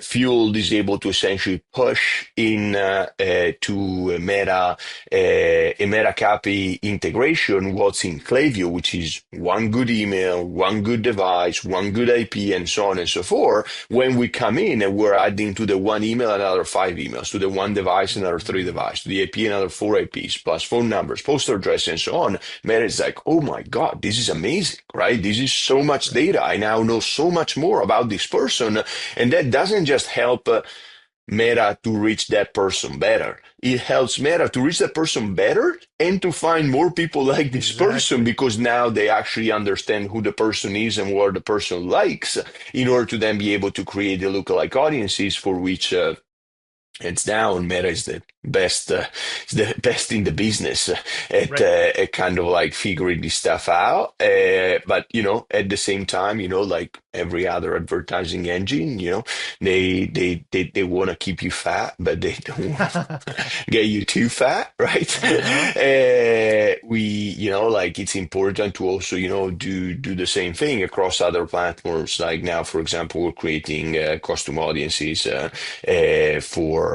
Fueled is able to essentially push in to a Meta Copy integration, what's in Klaviyo, which is one good email, one good device, one good IP, and so on and so forth. When we come in and we're adding to the one email another five emails, to the one device another three Hmm. devices, to the AP another four APs, plus phone numbers, postal address, and so on, man, it's like, oh my God, this is amazing, right? This is so much Right. data. I now know so much more about this person. And that doesn't just help Meta to reach that person better. It helps Meta to reach that person better and to find more people like this person Exactly. because now they actually understand who the person is and what the person likes in order to then be able to create the lookalike audiences for which Hands down, Meta is the best in the business Right. at kind of like figuring this stuff out. But at the same time, like every other advertising engine, they want to keep you fat, but they don't want to get you too fat, right? Uh-huh. Like it's important to also, do the same thing across other platforms. Like now, for example, we're creating custom audiences. For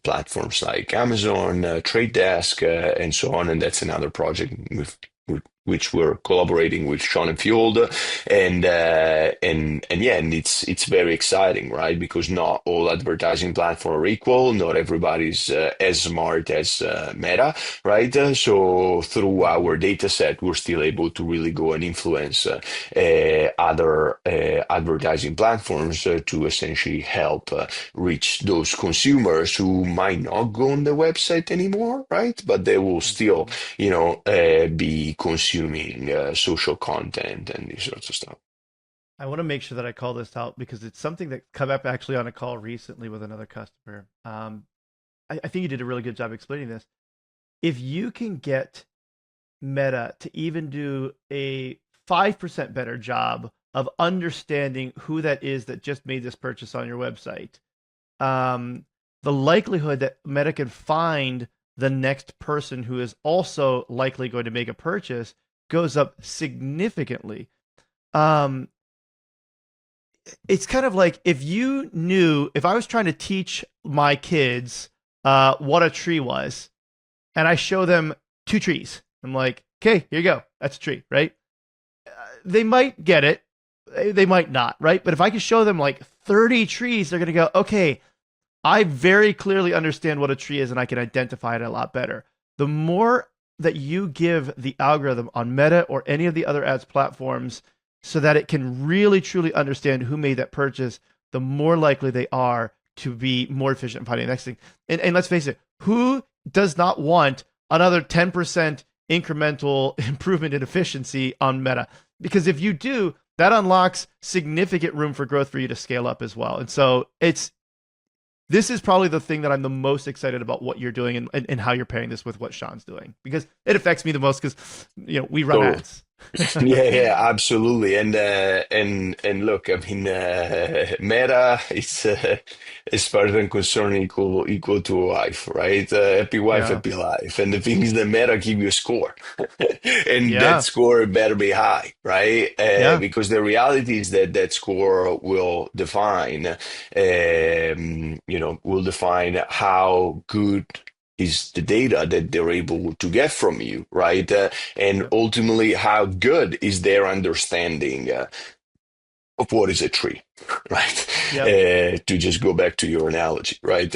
platforms like Amazon, Trade Desk, and so on. And that's another project with which we're collaborating with Sean and Field, and yeah, and it's very exciting, right? Because not all advertising platforms are equal. Not everybody's as smart as Meta, right? So through our data set, we're still able to really go and influence other advertising platforms to essentially help reach those consumers who might not go on the website anymore, right? But they will still, Mhm. be consuming social content and these sorts of stuff. I want to make sure that I call this out because it's something that come up actually on a call recently with another customer. I think you did a really good job explaining this. If you can get Meta to even do a 5% better job of understanding who that is that just made this purchase on your website, the likelihood that Meta can find the next person who is also likely going to make a purchase goes up significantly. Um, it's kind of like if I was trying to teach my kids what a tree was, and I show them two trees, I'm like, okay, here you go, that's a tree, right? They might get it, they might not, right? But if I could show them like 30 trees, they're gonna go, okay, I very clearly understand what a tree is and I can identify it a lot better. The more that you give the algorithm on Meta or any of the other ads platforms so that it can really truly understand who made that purchase, the more likely they are to be more efficient in finding the next thing. And let's face it, who does not want another 10% incremental improvement in efficiency on Meta? Because if you do, that unlocks significant room for growth for you to scale up as well. And so this is probably the thing that I'm the most excited about what you're doing and how you're pairing this with what Sean's doing, because it affects me the most because we run So ads. yeah, absolutely. And look, I mean, Meta as far as I'm concerned, equal to a wife, right? Happy wife, Yeah. happy life. And the thing is that Meta give you a score, and that Yeah. score better be high, right? Yeah. Because the reality is that that score will define how good is the data that they're able to get from you, right? And Yep. ultimately how good is their understanding of what is a tree, right? Yep. To just go back to your analogy, right?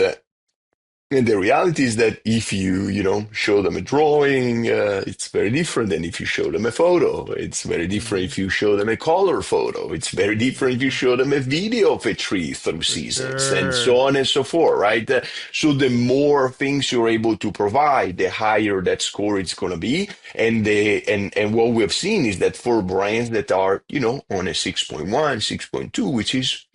And the reality is that if you show them a drawing, it's very different than if you show them a photo. It's very different Mm-hmm. if you show them a color photo. It's very different if you Mm-hmm. show them a video of a tree through For seasons, and so sure. on and so forth, right? So the more things you're able to provide, the higher that score is going to be. And what we've seen is that for brands that are, on a 6.1, 6.2, which is,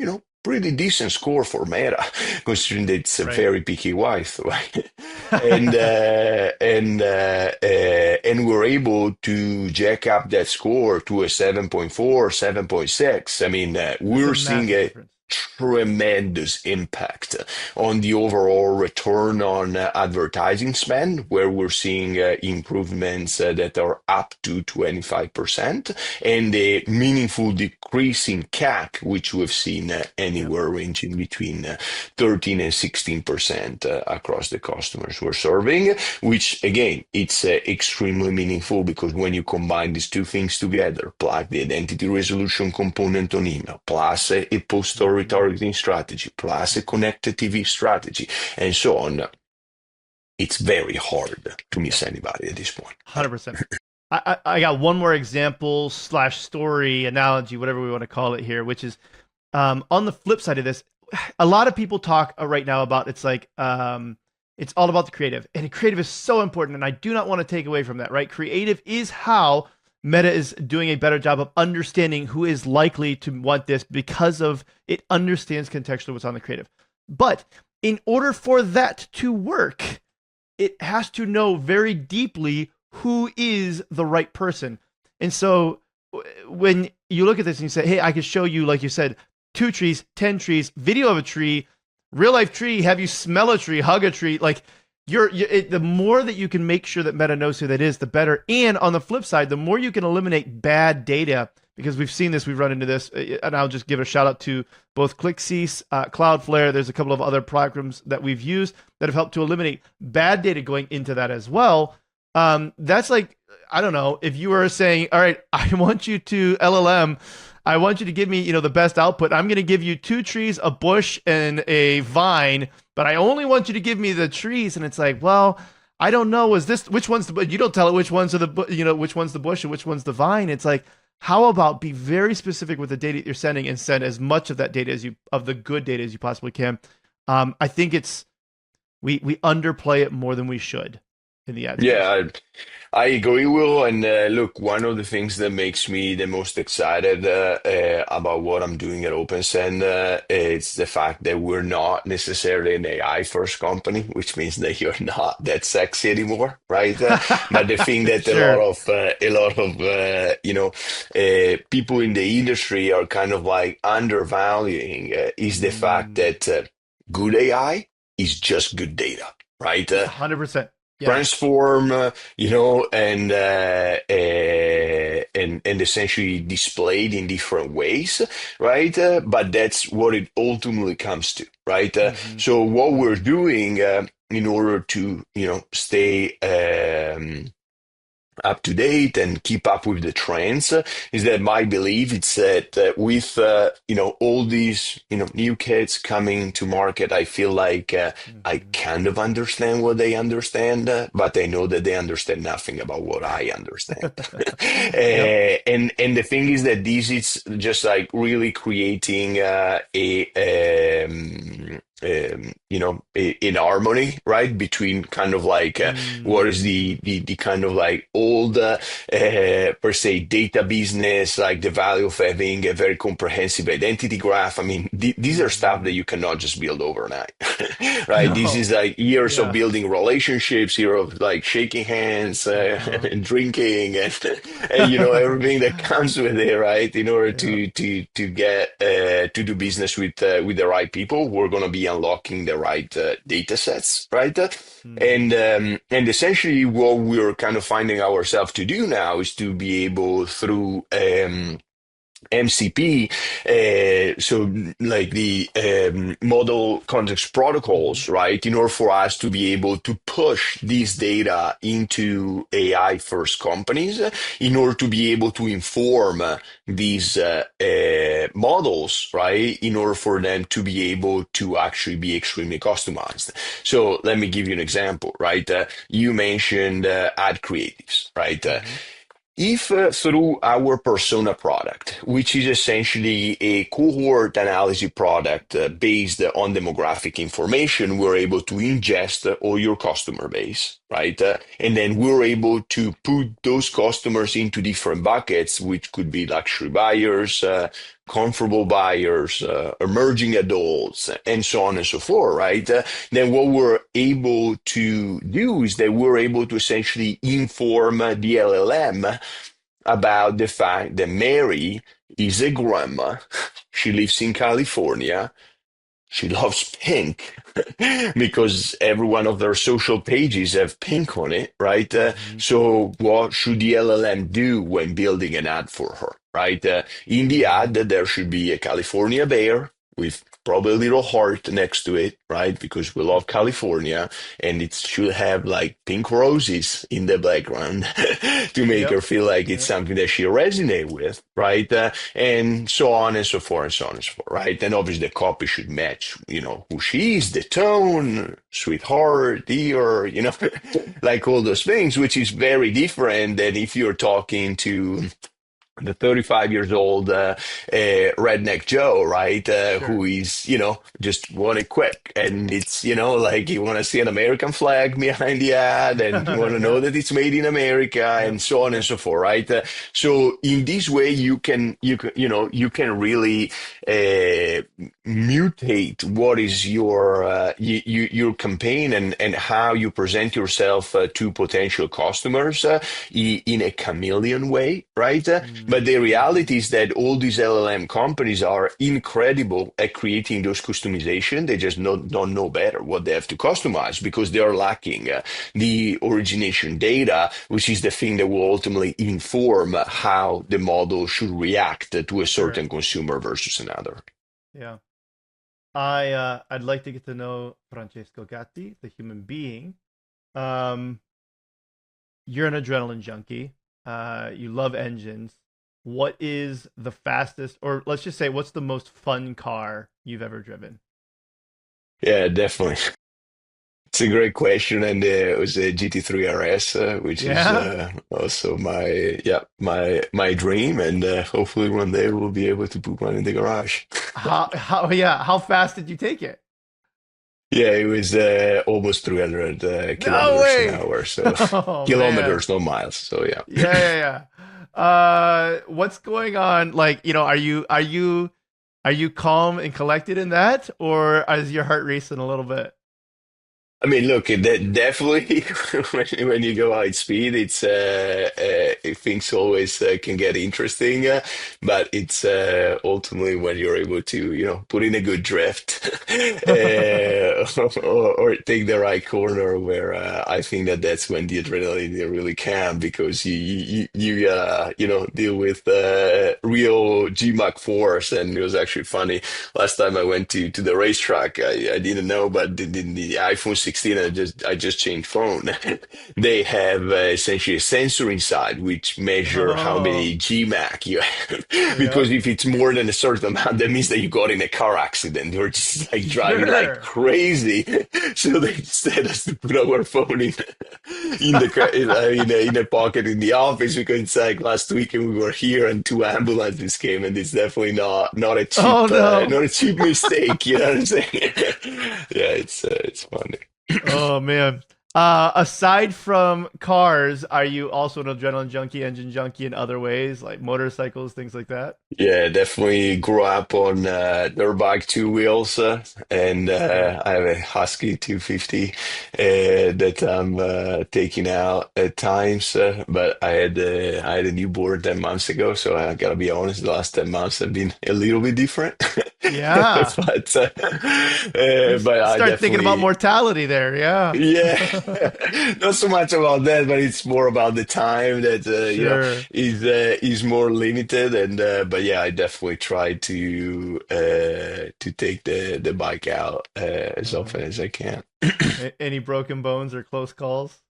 pretty decent score for Meta, considering that it's a Right. very picky wife, right? And we're able to jack up that score to a 7.4, 7.6. I mean, That's a we're seeing massive a difference. tremendous impact on the overall return on advertising spend, where we're seeing improvements that are up to 25%, and a meaningful decrease in CAC, which we've seen Yep. anywhere ranging between 13 and 16% across the customers we're serving, which again, it's extremely meaningful because when you combine these two things together, plus the identity resolution component on email, plus a post-store Mm-hmm. retargeting strategy, plus a connected TV strategy, and so on, it's very hard to Yep. miss anybody at this point. 100%. I got one more example slash story analogy, whatever we want to call it here, which is on the flip side of this, a lot of people talk right now about it's all about the creative, and creative is so important, and I do not want to take away from that. Right, creative is how Meta is doing a better job of understanding who is likely to want this because of it understands contextually what's on the creative. But in order for that to work, it has to know very deeply who is the right person. And so when you look at this and you say, hey, I can show you, like you said, 2 trees, 10 trees, video of a tree, real life tree, have you smell a tree, hug a tree, like the more that you can make sure that Meta knows who that is, the better. And on the flip side, the more you can eliminate bad data, because we've seen this, we've run into this, and I'll just give a shout out to both ClickCease, Cloudflare. There's a couple of other programs that we've used that have helped to eliminate bad data going into that as well. That's like, I don't know, if you were saying, all right, I want you to LLM, I want you to give me, the best output. I'm going to give you 2 trees, a bush, and a vine, but I only want you to give me the trees. And it's like, well, I don't know. Which one's the? You don't tell it which one's which one's the bush and which one's the vine. It's like, how about be very specific with the data you're sending and send as much of that data of the good data as you possibly can. I think we underplay it more than we should in the ad space. Yeah, I agree, Will. And look, one of the things that makes me the most excited about what I'm doing at Opensend is the fact that we're not necessarily an AI first company, which means that you're not that sexy anymore, right? But the thing that Sure. a lot of people in the industry are kind of like undervaluing is the fact that good AI is just good data, right? 100%. Yeah. Transform, and essentially displayed in different ways, right? But that's what it ultimately comes to, right? So what we're doing in order to, stay up to date and keep up with the trends is that my belief is that with all these new kits coming to market, I feel like I kind of understand what they understand, but I know that they understand nothing about what I understand. Yep. And the thing is that this is just like really creating in harmony, right, between kind of like what is the kind of like old per se data business, like the value of having a very comprehensive identity graph. I mean, these are stuff that you cannot just build overnight, right? No. This is like years Yeah. of building relationships, years of like shaking hands and drinking and everything that comes with it, right? In order to get to do business with the right people, we're going to be unlocking the right data sets, right? And essentially what we're kind of finding ourselves to do now is to be able through MCP, so like the model context protocols, right? In order for us to be able to push this data into AI first companies, in order to be able to inform these models, right? In order for them to be able to actually be extremely customized. So let me give you an example, right? You mentioned ad creatives, right? If through our persona product, which is essentially a cohort analysis product based on demographic information, we're able to ingest all your customer base, right? And then we're able to put those customers into different buckets, which could be luxury buyers, comfortable buyers, emerging adults, and so on and so forth, right? Then what we're able to do is that we're able to essentially inform the LLM about the fact that Mary is a grandma. She lives in California. She loves pink because every one of their social pages have pink on it, right? So what should the LLM do when building an ad for her, right? In the ad, there should be a California bear with probably a little heart next to it, right? Because we love California, and it should have like pink roses in the background to make her feel like it's something that she resonates with, right? And so on and so forth, and so on and so forth, right? And obviously the copy should match, who she is, the tone, sweetheart, dear, like all those things, which is very different than if you're talking to the 35 years old redneck Joe, right? Who Sure. is, just want it quick. And it's, like you want to see an American flag behind the ad and you want to know Yeah. that it's made in America Yep. and so on and so forth, right? So in this way, you can really mutate what is your campaign and how you present yourself to potential customers in a chameleon way, right? But the Mm-hmm. reality is that all these LLM companies are incredible at creating those customization. They just don't know better what they have to customize because they are lacking the origination data, which is the thing that will ultimately inform how the model should react to a Sure. certain consumer versus another. Yeah. I'd like to get to know Francesco Gatti, the human being. Um, you're an adrenaline junkie. You love engines. What is the fastest, or let's just say, what's the most fun car you've ever driven? Yeah, definitely. It's a great question, and it was a GT3 RS, which is Yeah. also my dream, and hopefully one day we'll be able to put one in the garage. Yeah, how fast did you take it? Yeah, it was almost 300 No kilometers an way. hour, so Oh man. kilometers, not miles. So yeah. Yeah. What's going on? Like, are you calm and collected in that, or is your heart racing a little bit? I mean, look, definitely when you go high speed, things always can get interesting, but it's ultimately when you're able to, put in a good drift or take the right corner where I think that's when the adrenaline really can because deal with real GMAC force, and it was actually funny. Last time I went to the racetrack, I didn't know, but the iPhone 16, I just changed phone. They have essentially a sensor inside which measure how Oh, many GMAC you have. Because yep. if it's more than a certain amount, that means that you got in a car accident. You're just like driving like Sure. crazy. So they instead us to put our phone in a pocket in the office because it's like last weekend we were here and two ambulances came and it's definitely not a Oh cheap no. not a cheap mistake. You know what I'm saying? Yeah, it's funny. Oh man. Aside from cars, are you also an adrenaline junkie, engine junkie in other ways, like motorcycles, things like that? Yeah, definitely grew up on dirt bike two wheels, and Okay. I have a Husky 250 that I'm taking out at times. But I had a newborn 10 months ago, so I gotta be honest, the last 10 months have been a little bit different. Yeah. But I Start thinking about definitely mortality there. Yeah. yeah, not so much about that, but it's more about the time that Sure. is more limited, and but yeah, I definitely try to take the bike out as often Uh, as I can. any broken bones or close calls?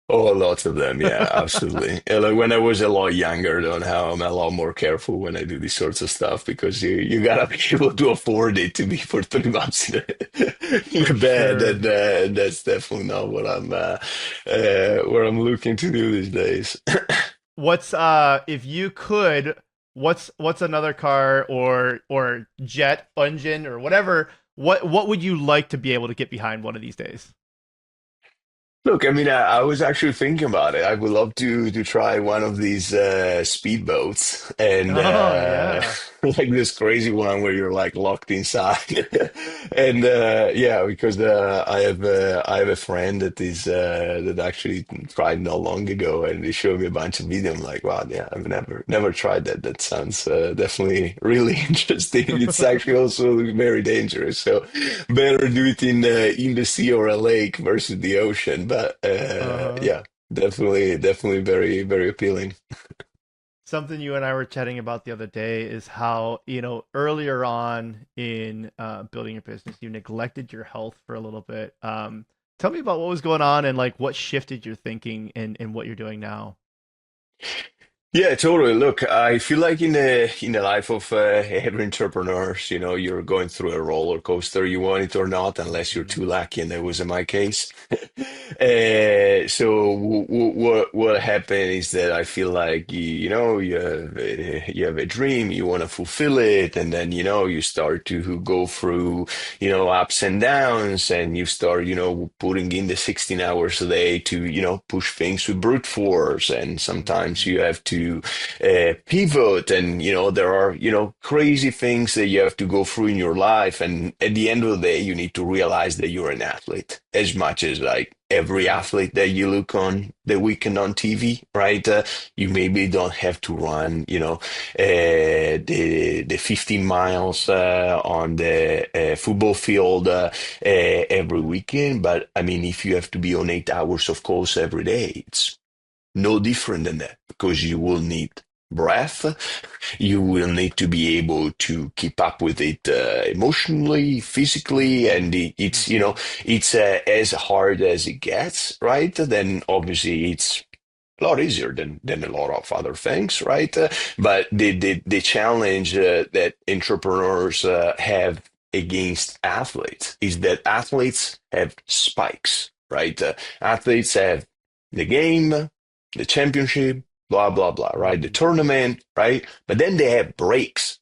Oh, lots of them, yeah, absolutely. And like when I was a lot younger, though, now I'm a lot more careful when I do these sorts of stuff because you gotta be able to afford it to be for 3 months in For a bed, sure. and that's definitely not what I'm looking to do these days. What's if you could, what's another car or jet engine or whatever, what would you like to be able to get behind one of these days? Look, I mean, I was actually thinking about it. I would love to try one of these speedboats and Oh yeah. like this crazy one where you're like locked inside. And yeah, because I have a friend that actually tried not long ago, and they showed me a bunch of video. I'm like, wow, yeah, I've never tried that. That sounds definitely really interesting. It's actually also very dangerous. So better do it in the sea or a lake versus the ocean. But Uh-huh. yeah, definitely very very appealing. Something you and I were chatting about the other day is how, earlier on in building your business, you neglected your health for a little bit. Tell me about what was going on and like what shifted your thinking and what you're doing now. Yeah, totally. Look, I feel like in the life of every entrepreneurs, you're going through a roller coaster, you want it or not, unless you're too lucky, and that was in my case. So what happened is that I feel like you have a dream, you want to fulfill it, and then you start to go through ups and downs, and you start putting in the 16 hours a day to push things with brute force, and sometimes you have to pivot, and there are crazy things that you have to go through in your life, and at the end of the day you need to realize that you're an athlete as much as like every athlete that you look on the weekend on TV, right? You maybe don't have to run, the 15 miles on the football field every weekend. But I mean, if you have to be on 8 hours of calls every day, it's no different than that, because you will need breath. You will need to be able to keep up with it emotionally, physically, and it's as hard as it gets, right? Then obviously it's a lot easier than a lot of other things, right? But the challenge that entrepreneurs have against athletes is that athletes have spikes, right? Athletes have the game, the championship, blah blah blah, right? The tournament, right? But then they have breaks.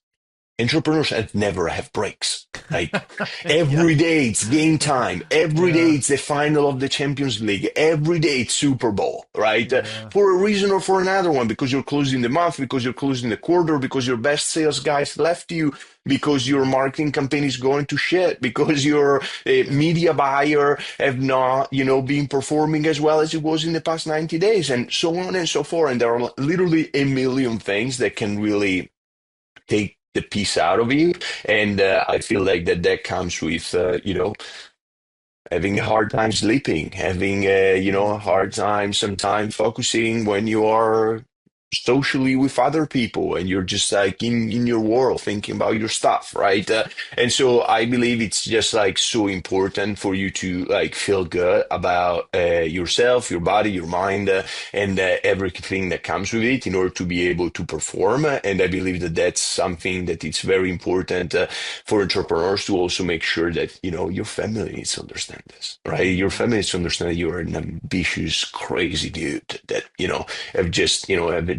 Entrepreneurs have never have breaks. Like Yeah. every day it's game time. Every day Yeah. it's the final of the Champions League. Every day it's Super Bowl, right? Yeah. For a reason or for another one, because you're closing the month, because you're closing the quarter, because your best sales guys left you, because your marketing campaign is going to shit, because your media buyer have not, been performing as well as it was in the past 90 days, and so on and so forth. And there are literally a million things that can really take the piece out of you. And I feel like that comes with, having a hard time sleeping, having a hard time sometimes focusing when you are socially with other people and you're just like in your world thinking about your stuff, right? And so I believe it's just like so important for you to like feel good about yourself, your body, your mind, and everything that comes with it in order to be able to perform. And I believe that that's something that it's very important for entrepreneurs to also make sure that your family needs to understand this, right? Your family needs to understand that you're an ambitious, crazy dude that have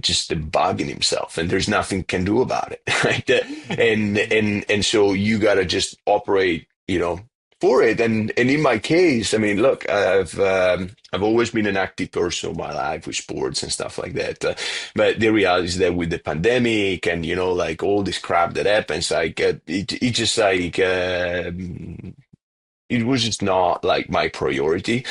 just a bug in himself, and there's nothing can do about it, right? And so you gotta just operate, for it. And in my case, I mean, look, I've always been an active person in my life with sports and stuff like that. But the reality is that with the pandemic and like all this crap that happens, like it just like. It was just not like my priority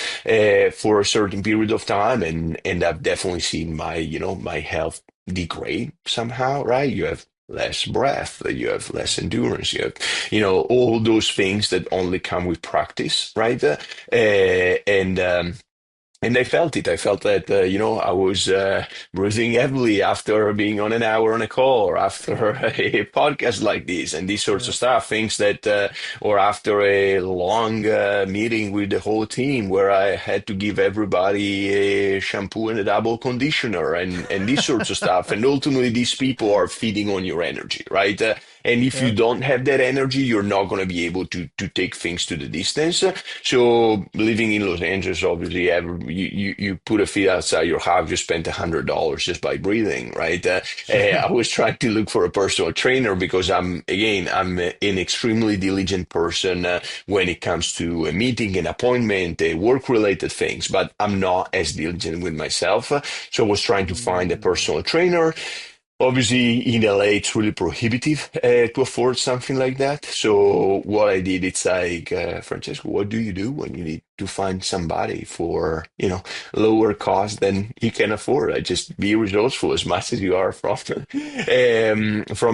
for a certain period of time, and I've definitely seen my health degrade somehow, right? You have less breath, you have less endurance, you have all those things that only come with practice, right? And I felt it. I felt that, I was breathing heavily after being on an hour on a call, or after a podcast like this, and these sorts Yeah. of stuff. Things that, or after a long meeting with the whole team where I had to give everybody a shampoo and a double conditioner, and these sorts of stuff. And ultimately, these people are feeding on your energy, right? And if you Yeah. don't have that energy, you're not going to be able to take things to the distance. So living in Los Angeles, obviously, you put a feet outside your house, you spent $100 just by breathing, right? I was trying to look for a personal trainer because I'm an extremely diligent person when it comes to a meeting, an appointment, work-related things, but I'm not as diligent with myself. So I was trying to find a personal trainer. Obviously, in LA, it's really prohibitive to afford something like that. So what I did, it's like, Francesco, what do you do when you need to find somebody for, lower cost than you can afford? I just be resourceful as much as you are from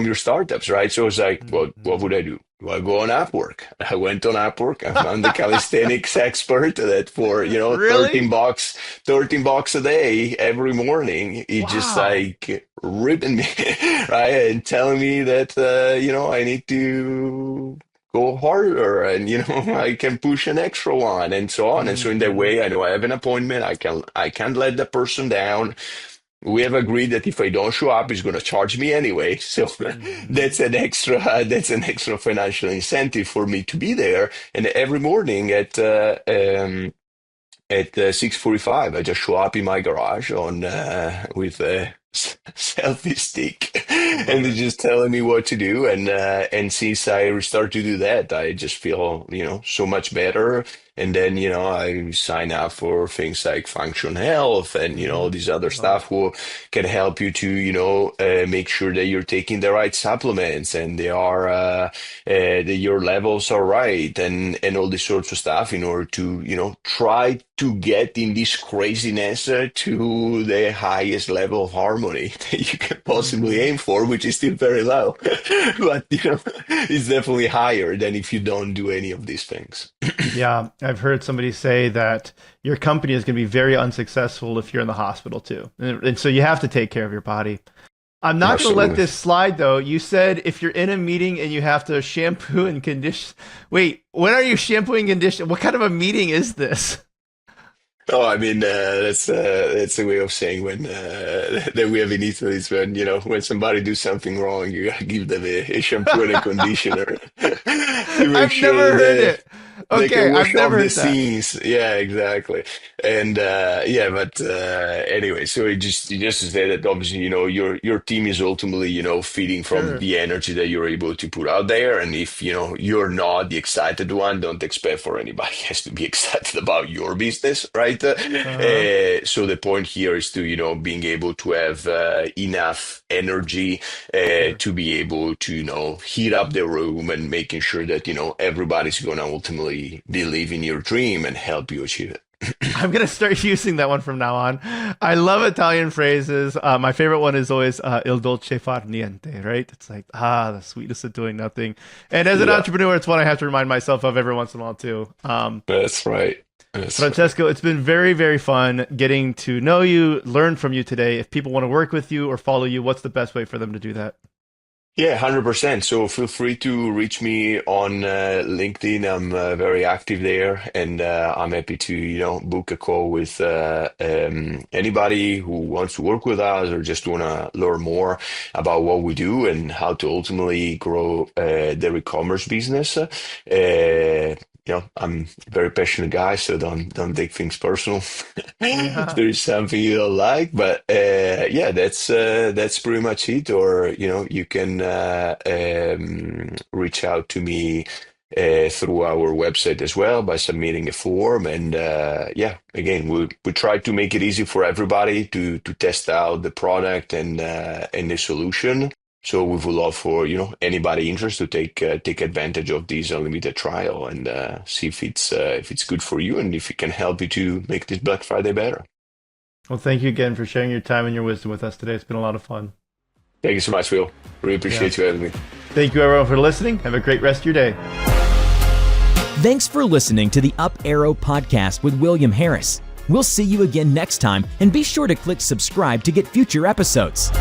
your startups, right? So it's like, what would I do? Do I go on Upwork? I went on Upwork. I found the calisthenics expert that for, Really? $13 a day every morning. He just Wow. like ripping me, right? And telling me that, I need to go harder and, I can push an extra one and so on. And so in that Hmm. way, I know I have an appointment. I can't let the person down. We have agreed that if I don't show up, he's going to charge me anyway. So that's an extra financial incentive for me to be there. And every morning at 6:45, I just show up in my garage on with a selfie stick, and they're just telling me what to do. And since I start to do that, I just feel so much better. And then I sign up for things like Function Health and all these other stuff who can help you to make sure that you're taking the right supplements and they are that your levels are right and all this sorts of stuff in order to try to get in this craziness to the highest level of harmony that you can possibly aim for, which is still very low, but it's definitely higher than if you don't do any of these things. Yeah, I've heard somebody say that your company is going to be very unsuccessful if you're in the hospital too. And so you have to take care of your body. I'm not going to let this slide though. You said if you're in a meeting and you have to shampoo and condition. Wait, when are you shampooing and condition? What kind of a meeting is this? Oh, I mean, that's a way of saying when that we have in Italy is when somebody do something wrong, you gotta give them a shampoo and a conditioner to make I've sure never heard it. they Okay, can wash I've never off the heard that. scenes. Yeah, exactly. And but anyway, so it just to say that obviously your team is ultimately feeding from Sure. the energy that you're able to put out there, and if you're not the excited one, don't expect for anybody else to be excited about your business, right? So the point here is to being able to have enough energy to be able to heat up the room and making sure that everybody's going to ultimately believe in your dream and help you achieve it. I'm going to start using that one from now on. I love Italian phrases. My favorite one is always il dolce far niente, right? It's like, the sweetness of doing nothing. And as an entrepreneur, it's one I have to remind myself of every once in a while too. That's right. Francesco, it's been very, very fun getting to know you, learn from you today. If people want to work with you or follow you, what's the best way for them to do that? Yeah, 100%. So feel free to reach me on LinkedIn. I'm very active there, and I'm happy to book a call with anybody who wants to work with us or just want to learn more about what we do and how to ultimately grow their e-commerce business. I'm a very passionate guy, so don't take things personal. If there is something you don't like, but that's pretty much it. Or you can reach out to me through our website as well by submitting a form. And again, we try to make it easy for everybody to test out the product and the solution. So we would love for anybody interested to take advantage of this unlimited trial and see if it's good for you and if it can help you to make this Black Friday better. Well, thank you again for sharing your time and your wisdom with us today. It's been a lot of fun. Thank you so much, Will. Really appreciate you having me. Thank you everyone for listening. Have a great rest of your day. Thanks for listening to the Up Arrow podcast with William Harris. We'll see you again next time, and be sure to click subscribe to get future episodes.